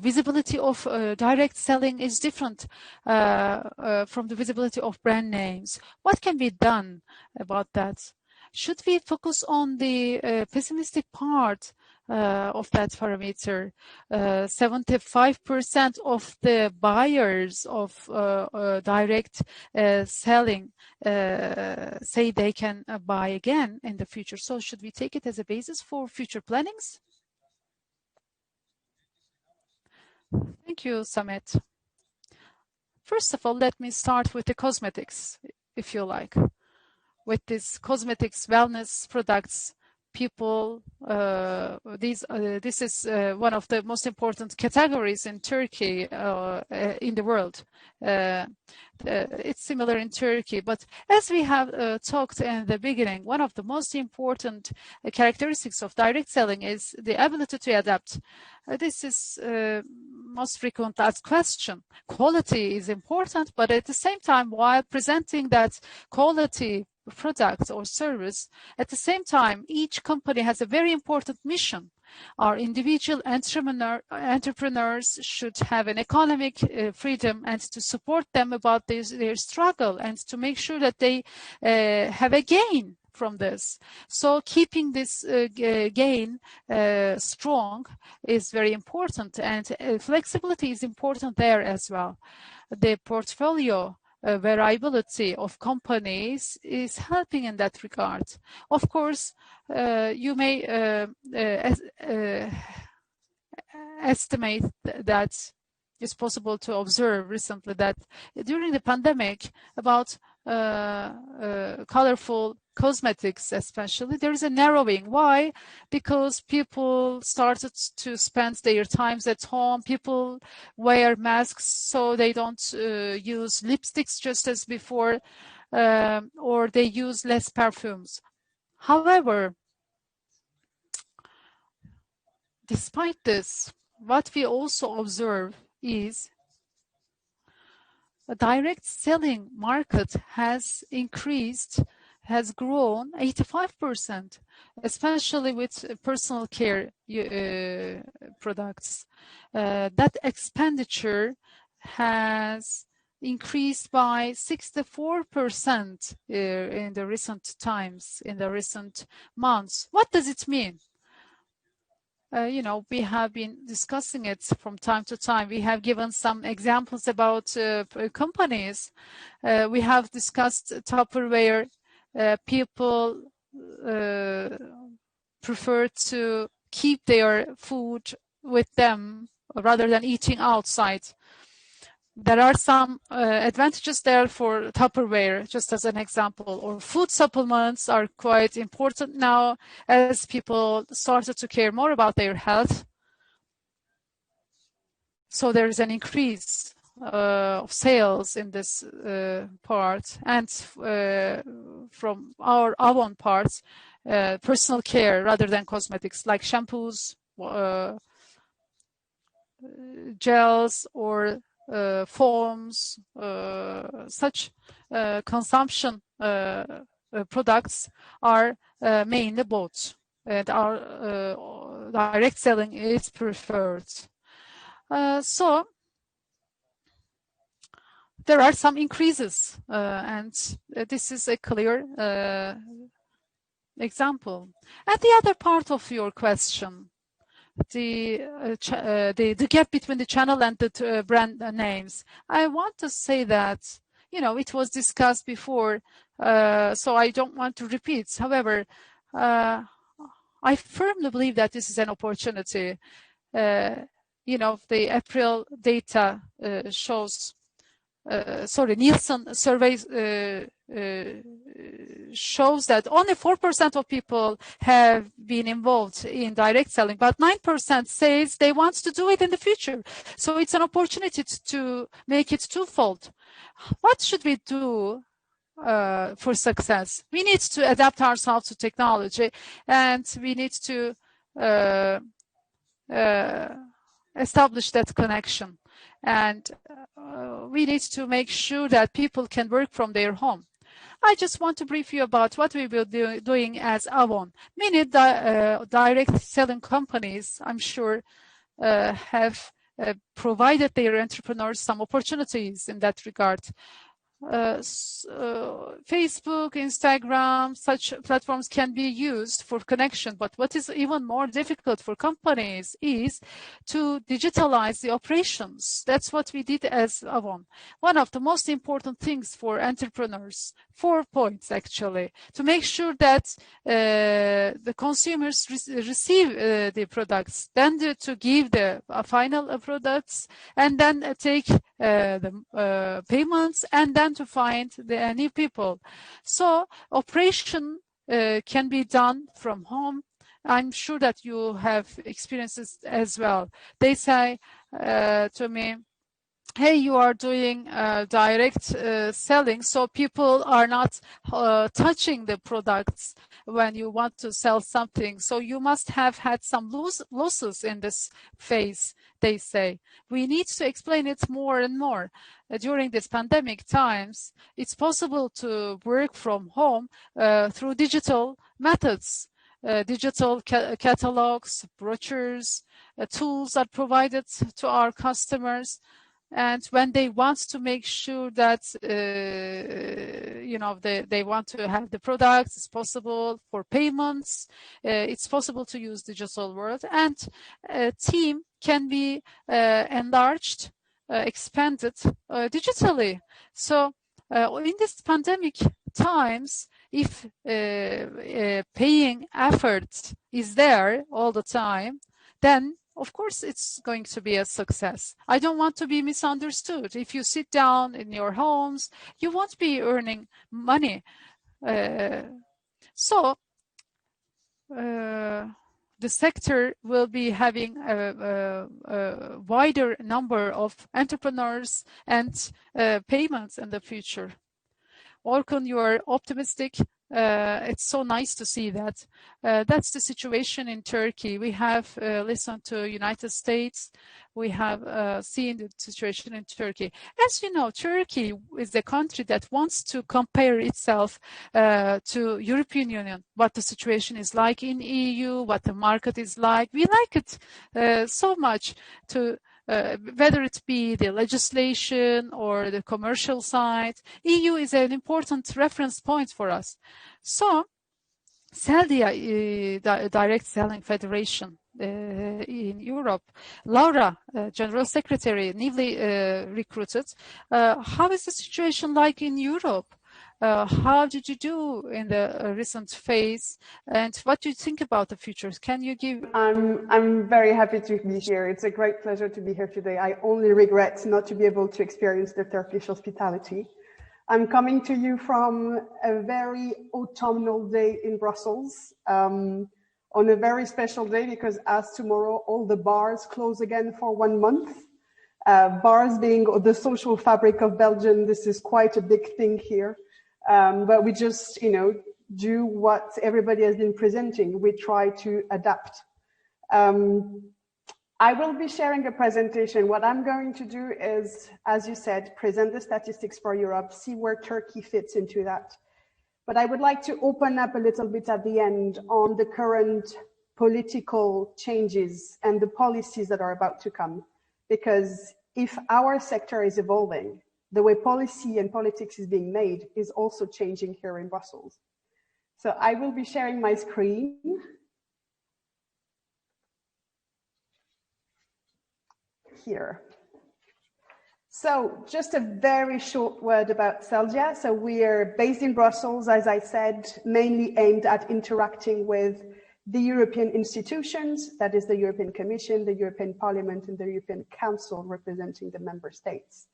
Speaker 2: visibility of direct selling is different from the visibility of brand names. What can be done about that? Should we focus on the pessimistic part of that parameter? 75% of the buyers of direct selling say they can buy again in the future. So should we take it as a basis for future plannings? Thank you, Samet. First of all, let me start with the cosmetics, if you like. With these cosmetics wellness products, people, this is one of the most important categories in Turkey, in the world. It's similar in Turkey, but as we have talked in the beginning, one of the most important characteristics of direct selling is the ability to adapt. This is most frequent asked question. Quality is important, but at the same time, while presenting that quality product or service, at the same time, each company has a very important mission. Our individual entrepreneurs should have an economic freedom, and to support them about their struggle, and to make sure that they have a gain from this. So keeping this gain strong is very important, and flexibility is important there as well. The portfolio variability of companies is helping in that regard. Of course, you may estimate that it's possible to observe recently that during the pandemic, about colorful cosmetics especially, there is a narrowing. Why? Because people started to spend their times at home. People wear masks so they don't use lipsticks just as before, or they use less perfumes. However, despite this, what we also observe is the direct selling market has increased, has grown 85%, especially with personal care products. That expenditure has increased by 64% in the recent times, in the recent months. What does it mean? We have been discussing it from time to time. We have given some examples about companies. We have discussed Tupperware. People prefer to keep their food with them rather than eating outside. There are some advantages there for Tupperware, just as an example. Or food supplements are quite important now as people started to care more about their health. So there is an increase of sales in this part. And from our Avon parts, personal care rather than cosmetics, like shampoos, gels, or foams, such consumption products are mainly bought, and our direct selling is preferred. So there are some increases, and this is a clear example. And the other part of your question, the gap between the channel and the brand names. I want to say that, you know, it was discussed before, so I don't want to repeat. However, I firmly believe that this is an opportunity. You know, the April data shows, Nielsen surveys shows that only 4% of people have been involved in direct selling, but 9% says they want to do it in the future. So it's an opportunity to make it twofold. What should we do for success? We need to adapt ourselves to technology, and we need to establish that connection. And we need to make sure that people can work from their home. I just want to brief you about what we will be doing as Avon. Many direct selling companies, I'm sure, have provided their entrepreneurs some opportunities in that regard. Facebook, Instagram, such platforms can be used for connection, but what is even more difficult for companies is to digitalize the operations. That's what we did as Avon. One of the most important things for entrepreneurs, 4 points actually, to make sure that the consumers receive the products, then to give the final products, and then take the payments, and then to find the new people. So operation can be done from home. I'm sure that you have experiences as well. They say to me, hey, you are doing direct selling, so people are not touching the products when you want to sell something. So you must have had some losses in this phase, they say. We need to explain it more and more. During this pandemic times, it's possible to work from home through digital methods. Digital catalogs, brochures, tools are provided to our customers. And when they want to make sure that, you know, they want to have the products, it's possible for payments, it's possible to use digital world, and a team can be enlarged, expanded digitally. So in this pandemic times, if paying effort is there all the time, then of course, it's going to be a success. I don't want to be misunderstood. If you sit down in your homes, you won't be earning money. So the sector will be having a wider number of entrepreneurs and payments in the future. Orkun, you are optimistic. It's so nice to see that. That's the situation in Turkey. We have listened to United States. We have seen the situation in Turkey. As you know, Turkey is a country that wants to compare itself to European Union, what the situation is like in EU, what the market is like. We like it so much to whether it be the legislation or the commercial side. EU is an important reference point for us. So, SELDIA, Direct Selling Federation in Europe, Laure, General Secretary, newly recruited. How is the situation like in Europe? How did you do in the recent phase, and what do you think about the future? Can you give?
Speaker 6: I'm very happy to be here. It's a great pleasure to be here today. I only regret not to be able to experience the Turkish hospitality. I'm coming to you from a very autumnal day in Brussels, on a very special day, because as tomorrow all the bars close again for 1 month. Bars being the social fabric of Belgium, this is quite a big thing here. But we just, you know, do what everybody has been presenting. We try to adapt. I will be sharing a presentation. What I'm going to do is, as you said, present the statistics for Europe, see where Turkey fits into that. But I would like to open up a little bit at the end on the current political changes and the policies that are about to come. Because if our sector is evolving, the way policy and politics is being made is also changing here in Brussels. So I will be sharing my screen. Here. So just a very short word about SELDIA. So we are based in Brussels, as I said, mainly aimed at interacting with the European institutions, that is the European Commission, the European Parliament, and the European Council representing the member states.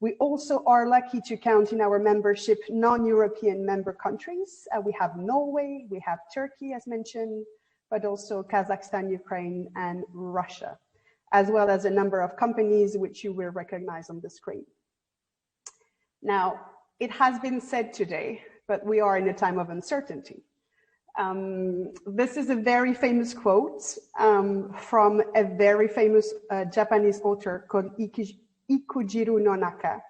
Speaker 6: We also are lucky to count in our membership non-European member countries. We have Norway, we have Turkey, as mentioned, but also Kazakhstan, Ukraine, and Russia, as well as a number of companies which you will recognize on the screen. Now, it has been said today, but we are in a time of uncertainty. This is a very famous quote from a very famous Japanese author called Ikujiro no Naka.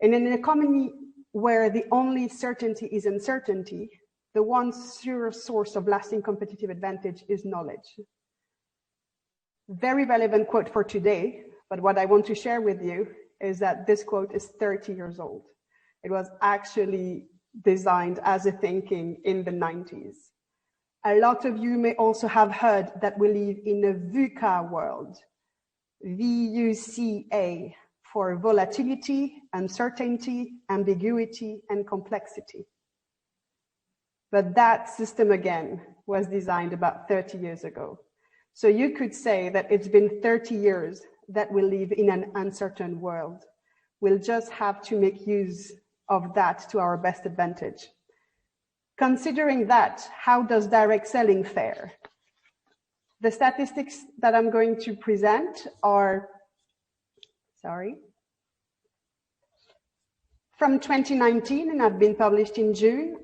Speaker 6: And in an economy where the only certainty is uncertainty, the one sure source of lasting competitive advantage is knowledge. Very relevant quote for today, but what I want to share with you is that this quote is 30 years old. It was actually designed as a thinking in the 90s. A lot of you may also have heard that we live in a VUCA world, VUCA, for volatility, uncertainty, ambiguity, and complexity. But that system again was designed about 30 years ago. So you could say that it's been 30 years that we live in an uncertain world. We'll just have to make use of that to our best advantage. Considering that, how does direct selling fare? The statistics that I'm going to present are, from 2019 and have been published in June.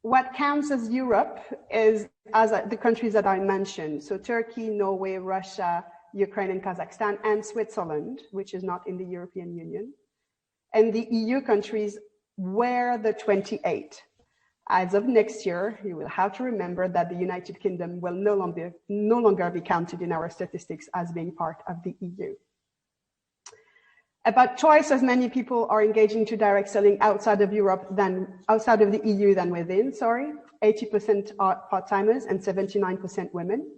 Speaker 6: What counts as Europe is as the countries that I mentioned. So Turkey, Norway, Russia, Ukraine, and Kazakhstan, and Switzerland, which is not in the European Union. And the EU countries were the 28. As of next year, you will have to remember that the United Kingdom will no longer be counted in our statistics as being part of the EU. About twice as many people are engaging to direct selling outside of Europe than outside of the EU than within, 80% are part-timers and 79% women.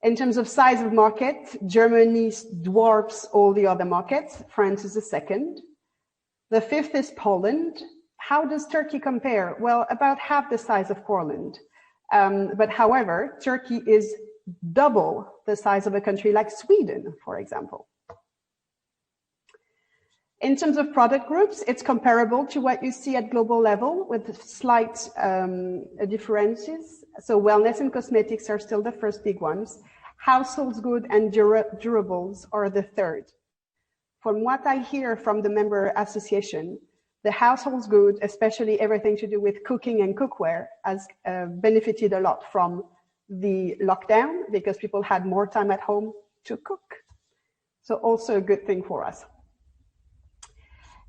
Speaker 6: In terms of size of market, Germany dwarfs all the other markets. France is the second. The fifth is Poland. How does Turkey compare? Well, about half the size of Poland. But however, Turkey is double the size of a country like Sweden, for example. In terms of product groups, it's comparable to what you see at global level with slight differences. So wellness and cosmetics are still the first big ones. Household goods and durables are the third. From what I hear from the member association, the household goods, especially everything to do with cooking and cookware, has benefited a lot from the lockdown because people had more time at home to cook. So also a good thing for us.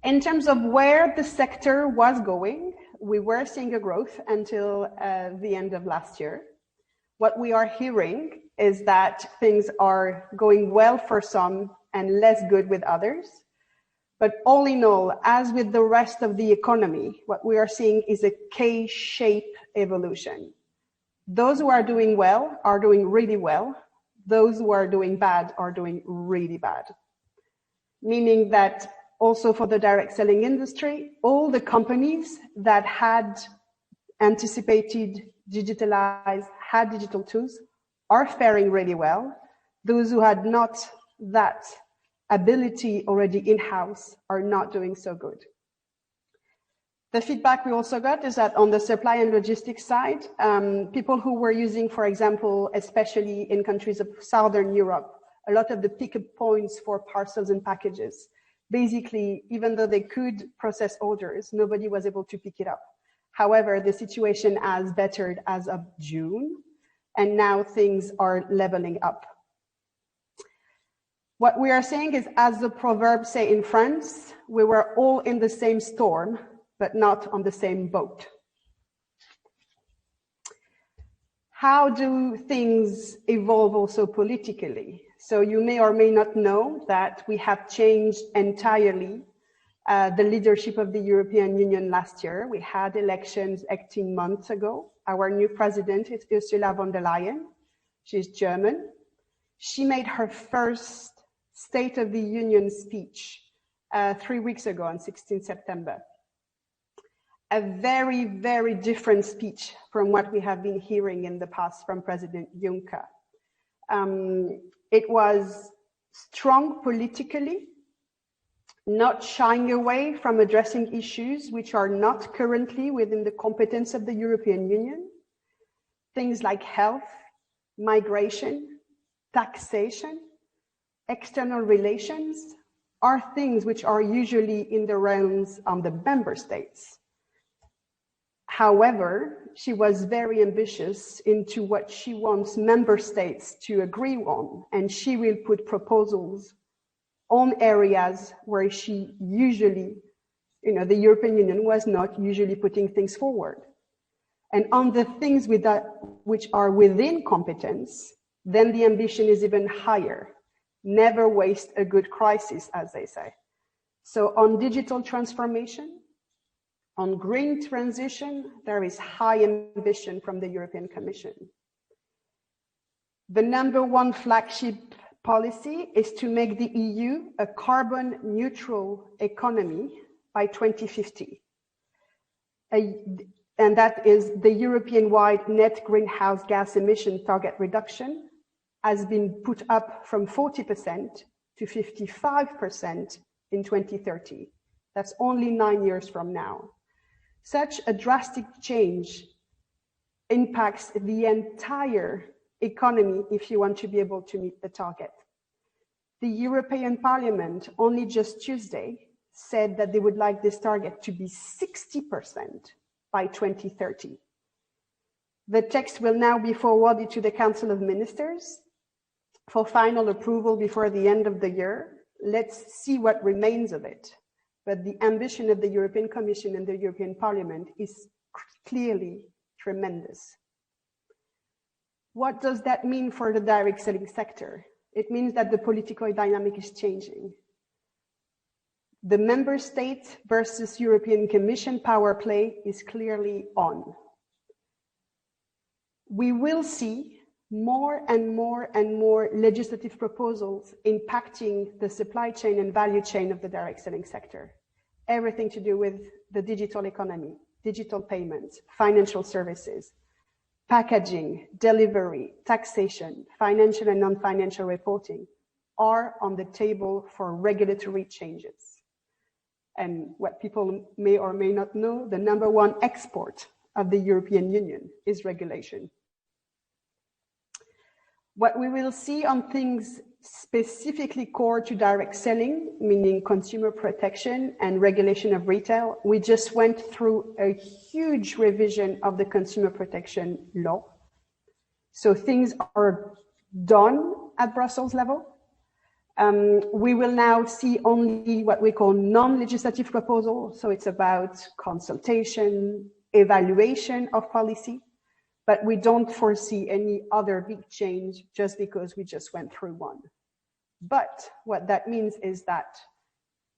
Speaker 6: In terms of where the sector was going, we were seeing a growth until the end of last year. What we are hearing is that things are going well for some and less good with others. But all in all, as with the rest of the economy, what we are seeing is a K-shaped evolution. Those who are doing well are doing really well. Those who are doing bad are doing really bad. Meaning that also for the direct selling industry, all the companies that had anticipated, digitalized, had digital tools are faring really well. Those who had not that ability already in-house are not doing so good. The feedback we also got is that on the supply and logistics side, people who were using, for example, especially in countries of Southern Europe, a lot of the pickup points for parcels and packages. Basically, even though they could process orders, nobody was able to pick it up. However, the situation has bettered as of June, and now things are leveling up. What we are saying is, as the proverb say in France, we were all in the same storm, but not on the same boat. How do things evolve also politically? So you may or may not know that we have changed entirely the leadership of the European Union last year. We had elections 18 months ago. Our new president is Ursula von der Leyen. She's German. She made her first State of the Union speech 3 weeks ago on 16 September. A very, very different speech from what we have been hearing in the past from President Juncker. It was strong politically, not shying away from addressing issues which are not currently within the competence of the European Union. Things like health, migration, taxation, external relations are things which are usually in the realms of the member states. However, she was very ambitious into what she wants member states to agree on, and she will put proposals on areas where she usually, the European Union was not usually putting things forward. And on the things which are within competence, then the ambition is even higher. Never waste a good crisis, as they say. So on digital transformation, on green transition, there is high ambition from the European Commission. The number one flagship policy is to make the EU a carbon neutral economy by 2050. And that is the European-wide net greenhouse gas emission target reduction has been put up from 40% to 55% in 2030. That's only 9 years from now. Such a drastic change impacts the entire economy if you want to be able to meet the target. The European Parliament only just Tuesday said that they would like this target to be 60% by 2030. The text will now be forwarded to the Council of Ministers for final approval before the end of the year. Let's see what remains of it. But the ambition of the European Commission and the European Parliament is clearly tremendous. What does that mean for the direct selling sector? It means that the political dynamic is changing. The member state versus European Commission power play is clearly on. We will see more and more and more legislative proposals impacting the supply chain and value chain of the direct selling sector. Everything to do with the digital economy, digital payments, financial services, packaging, delivery, taxation, financial and non-financial reporting are on the table for regulatory changes. And what people may or may not know, the number one export of the European Union is regulation. What we will see on things specifically core to direct selling, meaning consumer protection and regulation of retail, we just went through a huge revision of the consumer protection law. So things are done at Brussels level. We will now see only what we call non-legislative proposals. So it's about consultation, evaluation of policy, but we don't foresee any other big change just because we just went through one. But what that means is that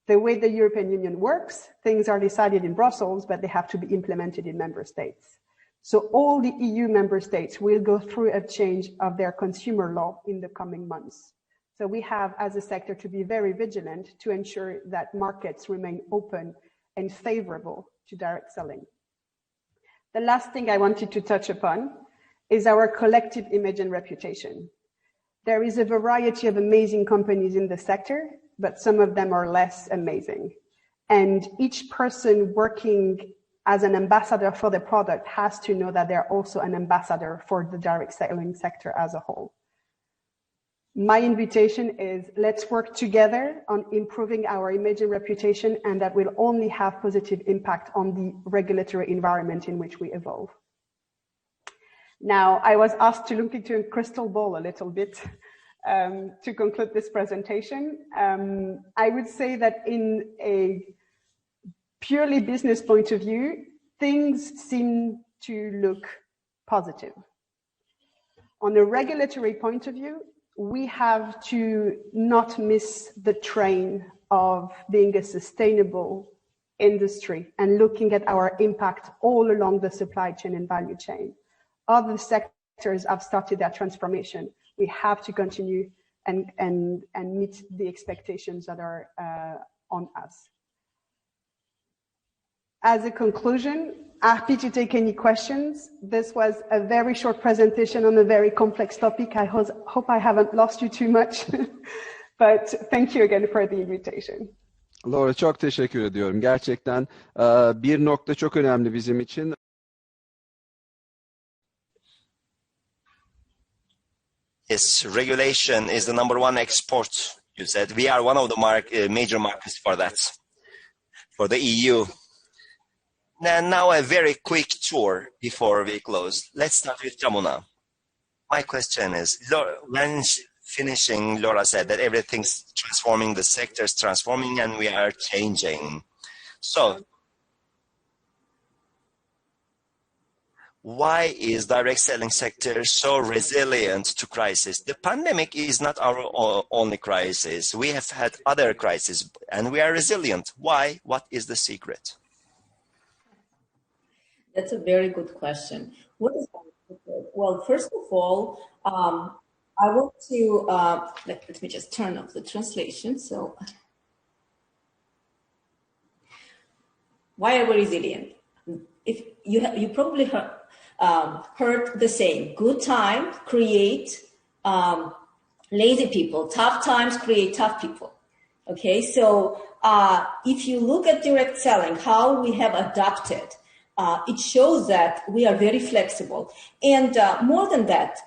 Speaker 6: the way the European Union works, things are decided in Brussels, but they have to be implemented in member states. So all the EU member states will go through a change of their consumer law in the coming months. So we have, as a sector, to be very vigilant to ensure that markets remain open and favorable to direct selling. The last thing I wanted to touch upon is our collective image and reputation. There is a variety of amazing companies in the sector, but some of them are less amazing. And each person working as an ambassador for the product has to know that they're also an ambassador for the direct selling sector as a whole. My invitation is let's work together on improving our image and reputation, and that will only have positive impact on the regulatory environment in which we evolve. Now, I was asked to look into a crystal ball a little bit to conclude this presentation. I would say that in a purely business point of view, things seem to look positive. On a regulatory point of view, we have to not miss the train of being a sustainable industry and looking at our impact all along the supply chain and value chain. Other sectors have started their transformation. We have to continue and meet the expectations that are on us. As a conclusion, happy to take any questions. This was a very short presentation on a very complex topic. I hope I haven't lost you too much, but thank you again for the invitation.
Speaker 4: Laure, çok teşekkür ediyorum. Gerçekten bir nokta çok önemli bizim için.
Speaker 1: Yes, regulation is the #1 export, you said. We are one of the major markets for that, for the EU. And now a very quick tour before we close. Let's start with Tamuna. My question is, when finishing, Laura said that everything's transforming, the sector's transforming, and we are changing. So, why is direct selling sector so resilient to crisis? The pandemic is not our only crisis. We have had other crises, and we are resilient. Why? What is the secret?
Speaker 3: That's a very good question. What is the secret? Well, first of all, I want to, let me just turn off the translation. So, why are we resilient? If you probably heard the same, good times create lazy people, tough times create tough people. Okay, so if you look at direct selling, how we have adapted, it shows that we are very flexible. And more than that,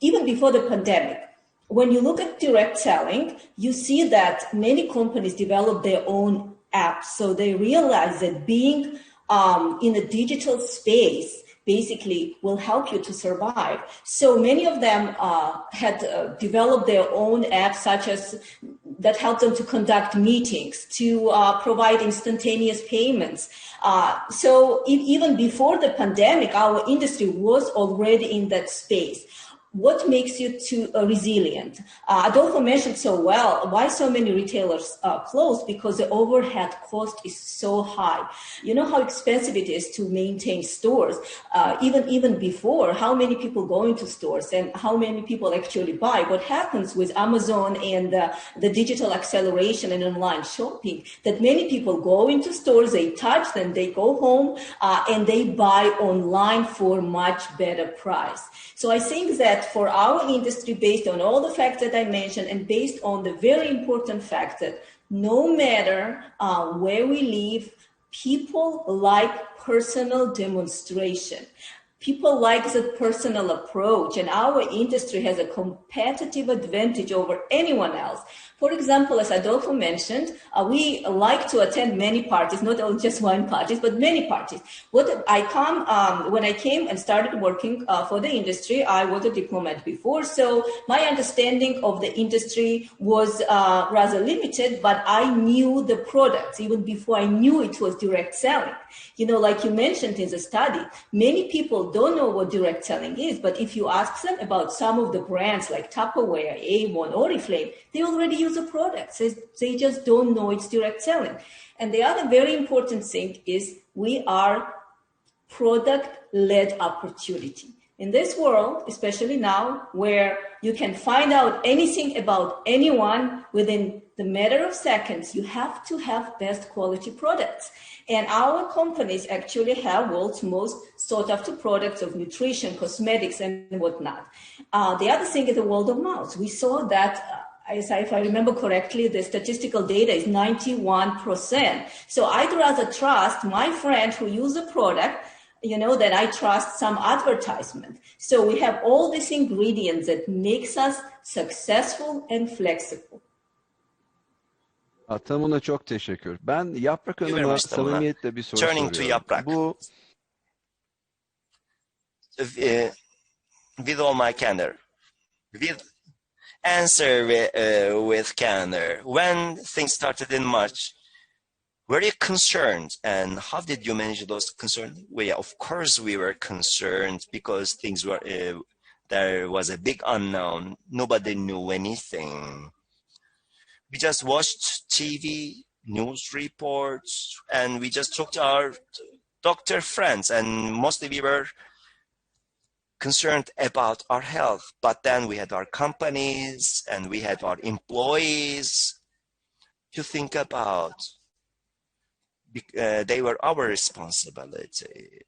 Speaker 3: even before the pandemic, when you look at direct selling, you see that many companies develop their own apps. So they realize that being in a digital space basically will help you to survive. So many of them had developed their own apps, such as that help them to conduct meetings, to provide instantaneous payments. So even before the pandemic, our industry was already in that space. What makes you resilient? Adolfo mentioned so well why so many retailers closed, because the overhead cost is so high. You know how expensive it is to maintain stores. Even before, how many people go into stores and how many people actually buy? What happens with Amazon and the digital acceleration and online shopping, that many people go into stores, they touch them, they go home, and they buy online for much better price. So I think that for our industry, based on all the facts that I mentioned and based on the very important fact that no matter where we live, people like personal demonstration. People like the personal approach, and our industry has a competitive advantage over anyone else. For example, as Adolfo mentioned, we like to attend many parties, not only just one parties, but many parties. When I came and started working for the industry, I was a diplomat before, so my understanding of the industry was rather limited, but I knew the products even before I knew it was direct selling. You know, like you mentioned in the study, many people don't know what direct selling is, but if you ask them about some of the brands like Tupperware, Avon, Oriflame, they already use the products. They just don't know it's direct selling. And the other very important thing is we are product-led opportunity. In this world, especially now, where you can find out anything about anyone within the matter of seconds, you have to have best quality products. And our companies actually have world's most sought after products of nutrition, cosmetics, and whatnot. The other thing is the word of mouth. We saw that, if I remember correctly, the statistical data is 91%. So I'd rather trust my friend who uses a product, that I trust some advertisement. So we have all these ingredients that makes us successful and flexible.
Speaker 4: Tamuna, çok teşekkür. Ben Yaprak Hanım'a samimiyetle bir soru
Speaker 1: Turning to Yaprak.
Speaker 4: Bu
Speaker 1: with all my candor, with candor. When things started in March, were you concerned, and how did you manage those concerns? Well, yeah, of course we were concerned because things were There was a big unknown. Nobody knew anything. We just watched TV, news reports, and we just talked to our doctor friends, and mostly we were concerned about our health. But then we had our companies and we had our employees to think about. They were our responsibility.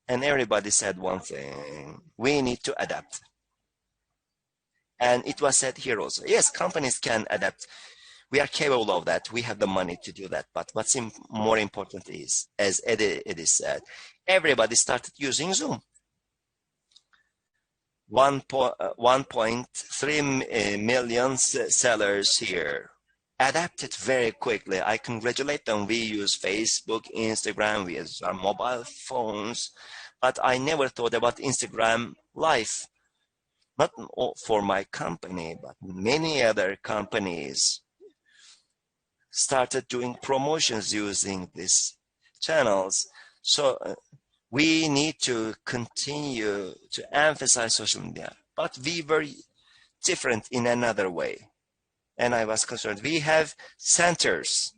Speaker 1: And everybody said one thing: we need to adapt. And it was said here also, yes, companies can adapt. We are capable of that. We have the money to do that. But what's more important is, as Ediz said, everybody started using Zoom. 1.3 million sellers here adapted very quickly. I congratulate them. We use Facebook, Instagram, we use our mobile phones, but I never thought about Instagram Live. Not for my company, but many other companies started doing promotions using these channels. So we need to continue to emphasize social media, but we were different in another way. And I was concerned. We have centers,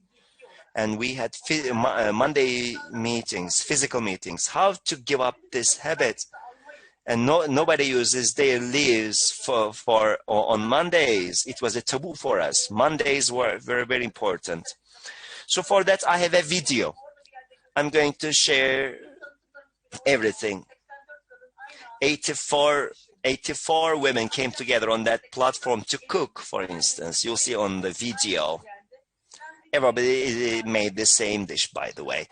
Speaker 1: and we had Monday meetings, physical meetings, how to give up this habit. And nobody uses their leaves for on Mondays. It was a taboo for us. Mondays were very, very important. So for that, I have a video. I'm going to share everything. 84 women came together on that platform to cook, for instance. You'll see on the video. Everybody made the same dish, by the way.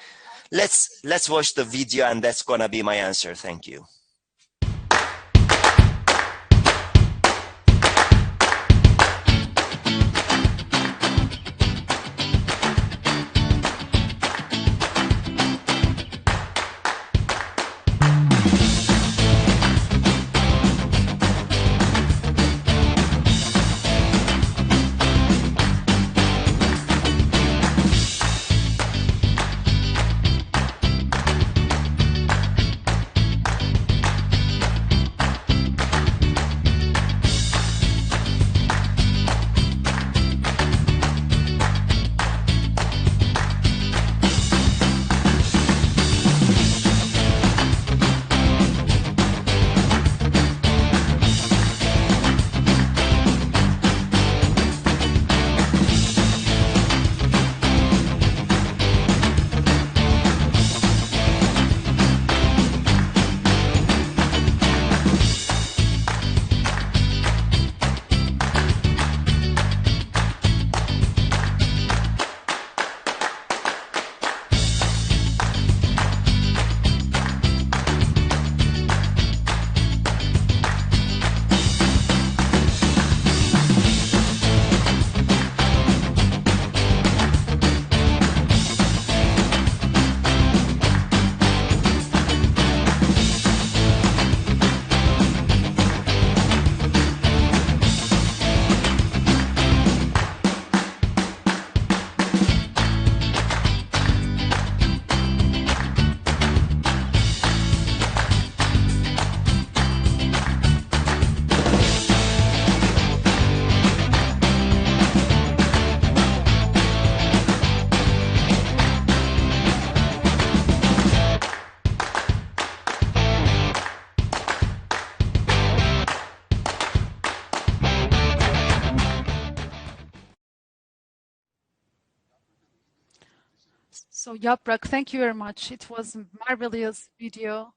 Speaker 1: Let's watch the video, and that's gonna be my answer. Thank you.
Speaker 2: So Yaprak, thank you very much. It was a marvelous video.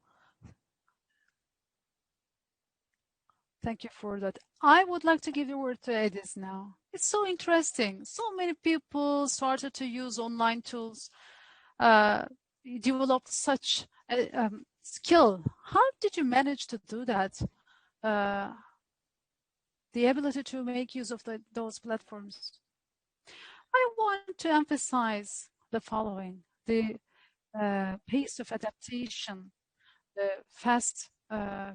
Speaker 2: Thank you for that. I would like to give the word to Ediz now. It's so interesting. So many people started to use online tools, developed such a skill. How did you manage to do that? The ability to make use of those platforms. I want to emphasize the following: the pace of adaptation, the fast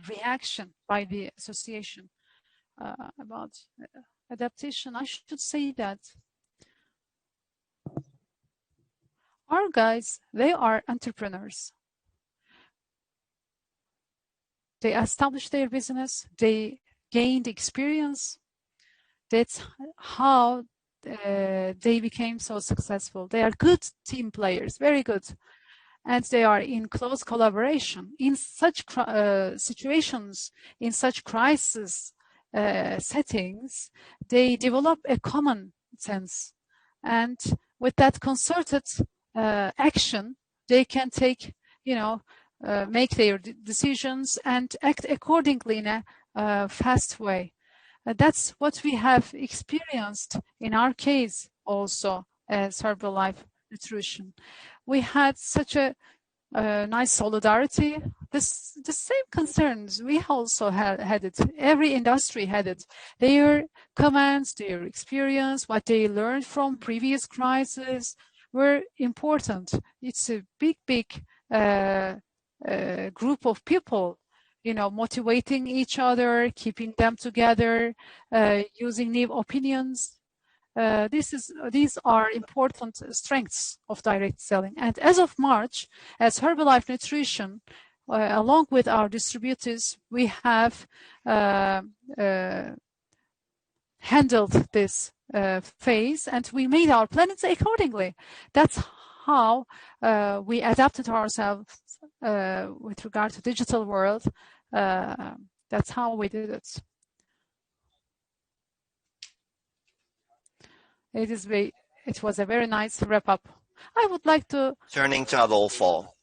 Speaker 2: reaction by the association about adaptation. I should say that our guys, they are entrepreneurs. They established their business. They gained experience. That's how they became so successful. They are good team players, very good. And they are in close collaboration. In such situations, in such crisis settings, they develop a common sense. And with that concerted action, they can take, make their decisions and act accordingly in a fast way. That's what we have experienced in our case also as Herbalife Nutrition. We had such a nice solidarity. The same concerns we also had it. Every industry had it. Their comments, their experience, what they learned from previous crises were important. It's a big group of people, motivating each other, keeping them together, using new opinions. These are important strengths of direct selling. And as of March, as Herbalife Nutrition, along with our distributors, we have handled this phase, and we made our plans accordingly. That's how we adapted ourselves with regard to digital world. That's how we did it. It was a very nice wrap up. I would like to
Speaker 1: turning to Adolfo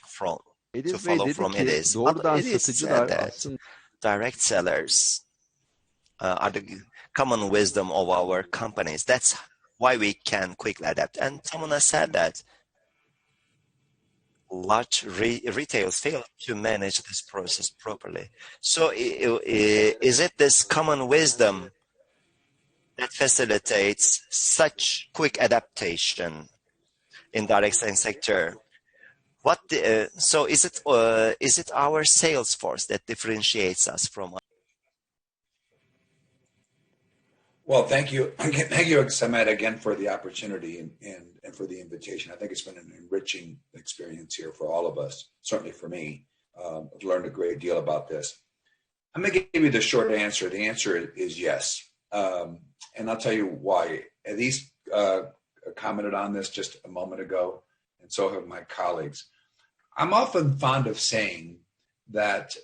Speaker 1: to follow from Ediz. Ediz said that direct sellers are the common wisdom of our companies. That's why we can quickly adapt. And Tamuna said that large retailers fail to manage this process properly. So is it this common wisdom that facilitates such quick adaptation in direct selling sector? So is it our sales force that differentiates us from?
Speaker 5: Well, thank you, Samet, again for the opportunity and for the invitation. I think it's been an enriching experience here for all of us. Certainly for me, I've learned a great deal about this. I'm going to give you the short answer. The answer is yes. And I'll tell you why. Ediz commented on this just a moment ago, and so have my colleagues. I'm often fond of saying that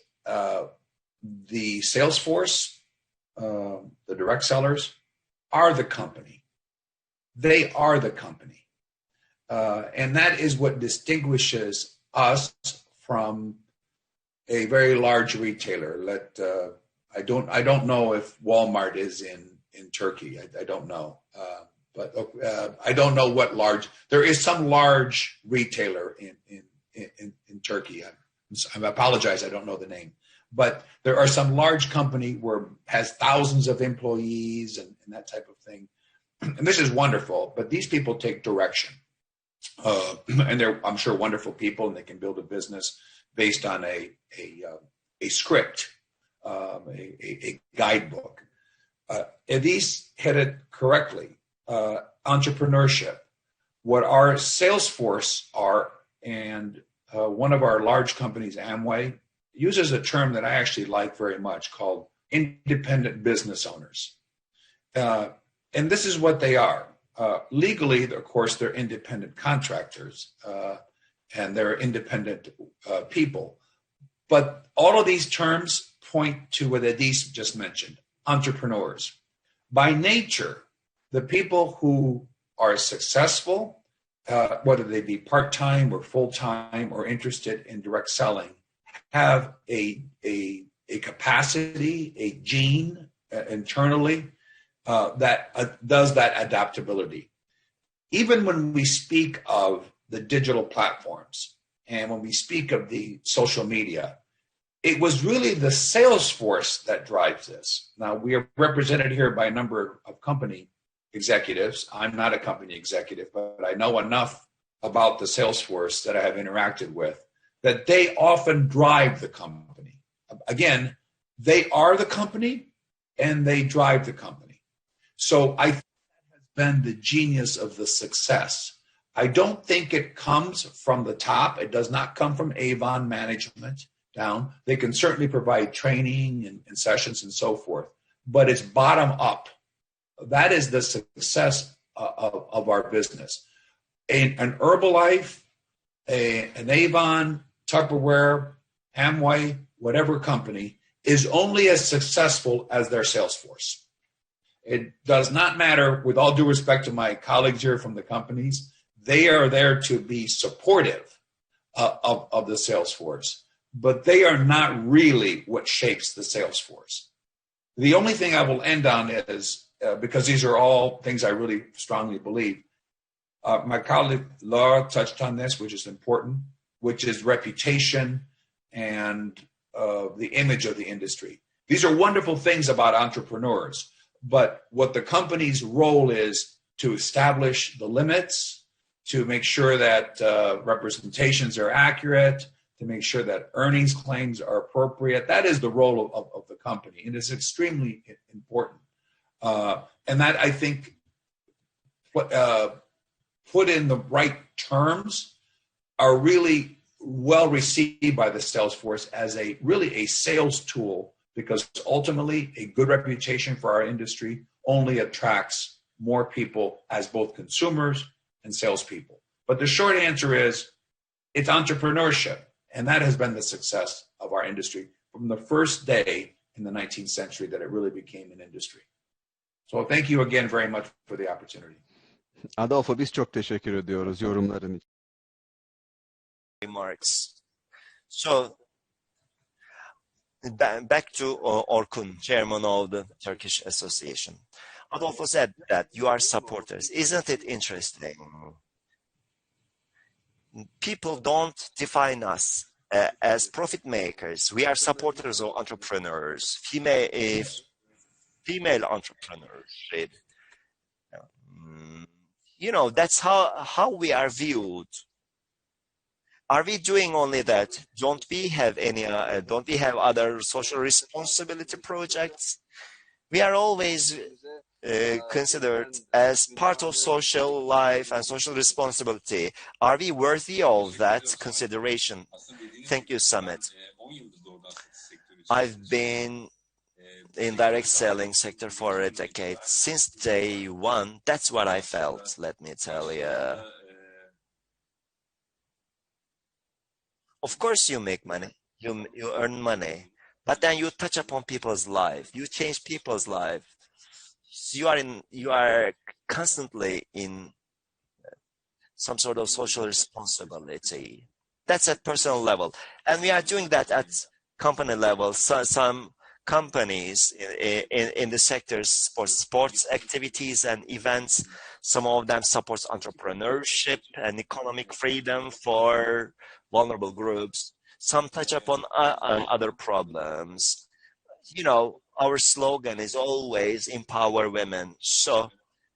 Speaker 5: the sales force, the direct sellers, are the company. They are the company. And that is what distinguishes us from a very large retailer. I don't know if Walmart is in Turkey. I don't know. But I don't know what large. There is some large retailer in Turkey. I apologize. I don't know the name. But there are some large company where has thousands of employees and that type of thing. And this is wonderful. But these people take direction. And they're, I'm sure, wonderful people, and they can build a business based on a script, a guidebook. Ediz hit it correctly. Entrepreneurship. What our sales force are, and one of our large companies, Amway, uses a term that I actually like very much called independent business owners. And this is what they are. Legally, of course, they're independent contractors and they're independent people. But all of these terms point to what Ediz just mentioned, entrepreneurs. By nature, the people who are successful, whether they be part-time or full-time or interested in direct selling, have a capacity, a gene internally that does that adaptability. Even when we speak of the digital platforms and when we speak of the social media, it was really the sales force that drives this. Now, we are represented here by a number of company executives. I'm not a company executive, but I know enough about the sales force that I have interacted with that they often drive the company. Again, they are the company and they drive the company. So I think that has been the genius of the success. I don't think it comes from the top. It does not come from Avon management. down. They can certainly provide training and sessions and so forth, but it's bottom up. That is the success of our business. An Herbalife, an Avon, Tupperware, Amway, whatever company is only as successful as their sales force. It does not matter, with all due respect to my colleagues here from the companies, they are there to be supportive of the sales force, but they are not really what shapes the sales force. The only thing I will end on is, because these are all things I really strongly believe, my colleague Laure touched on this, which is important, which is reputation and the image of the industry. These are wonderful things about entrepreneurs, but what the company's role is to establish the limits, to make sure that representations are accurate, to make sure that earnings claims are appropriate. That is the role of the company, and it's extremely important. And that, I think, put in the right terms, are really well received by the sales force as really a sales tool, because ultimately a good reputation for our industry only attracts more people as both consumers and salespeople. But the short answer is it's entrepreneurship, and that has been the success of our industry from the first day in the 19th century that it really became an industry. So thank you again very much for the opportunity.
Speaker 4: Adolfo, biz çok teşekkür ediyoruz yorumların için.
Speaker 1: Remarks. So back to Orkun, chairman of the Turkish Association. Adolfo said that you are supporters. Isn't it interesting? People don't define us as profit makers. We are supporters of entrepreneurs, female entrepreneurship. You know, that's how we are viewed. Are we doing only that? Don't we have other social responsibility projects? We are always considered as part of social life and social responsibility. Are we worthy of that consideration? Thank you, Samet. I've been in direct selling sector for a decade. Since day one, that's what I felt, let me tell you. Of course you make money, you earn money, but then you touch upon people's life, you change people's life. You are constantly in some sort of social responsibility. That's at personal level. And we are doing that at company level. So, some companies in the sectors for sports activities and events, some of them supports entrepreneurship and economic freedom for vulnerable groups. Some touch upon other problems. You know, our slogan is always empower women. So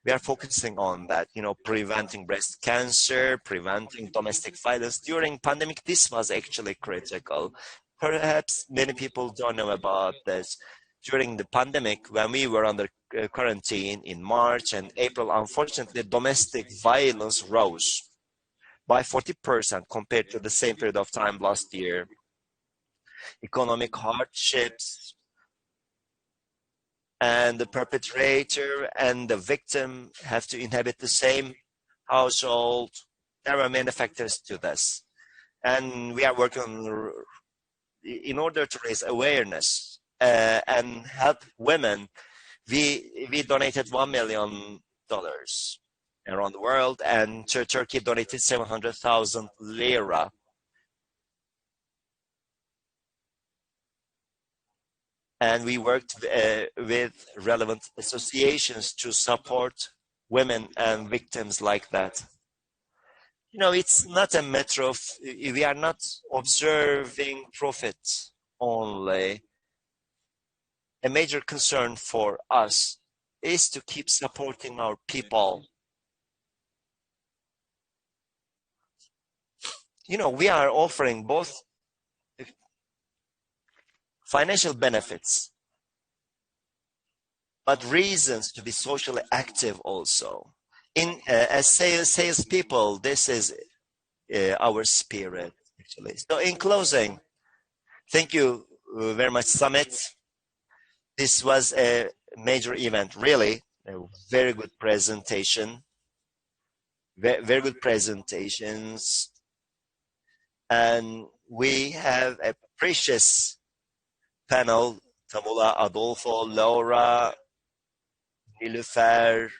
Speaker 1: we are focusing on that, you know, preventing breast cancer, preventing domestic violence. During pandemic, this was actually critical. Perhaps many people don't know about this. During the pandemic, when we were under quarantine in March and April, unfortunately, domestic violence rose by 40% compared to the same period of time last year. Economic hardships and the perpetrator and the victim have to inhabit the same household. There are many factors to this. And we are working on, in order to raise awareness and help women. We donated $1 million around the world, and Turkey donated 700,000 lira. And we worked with relevant associations to support women and victims like that. You know, it's not a matter of, we are not observing profit only. A major concern for us is to keep supporting our people. You know, we are offering both financial benefits, but reasons to be socially active also. As salespeople, this is our spirit, actually. So in closing, Thank you very much, Samet. This was a major event, really. A very good presentation. Very good presentations. And we have a precious panel, Tamuna, Adolfo, Laure, Nilufer,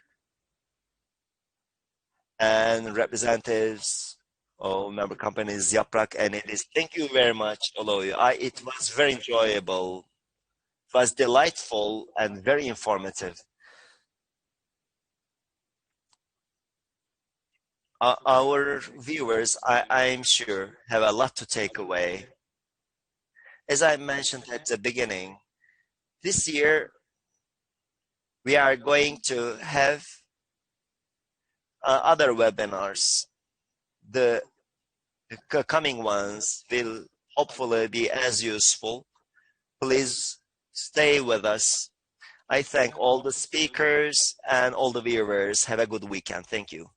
Speaker 1: and representatives of member companies, Yaprak and Ediz. Thank you very much, all of you. It was very enjoyable. It was delightful and very informative. Our viewers, I'm sure, have a lot to take away. As I mentioned at the beginning, this year we are going to have other webinars. The coming ones will hopefully be as useful. Please stay with us. I thank all the speakers and all the viewers. Have a good weekend. Thank you.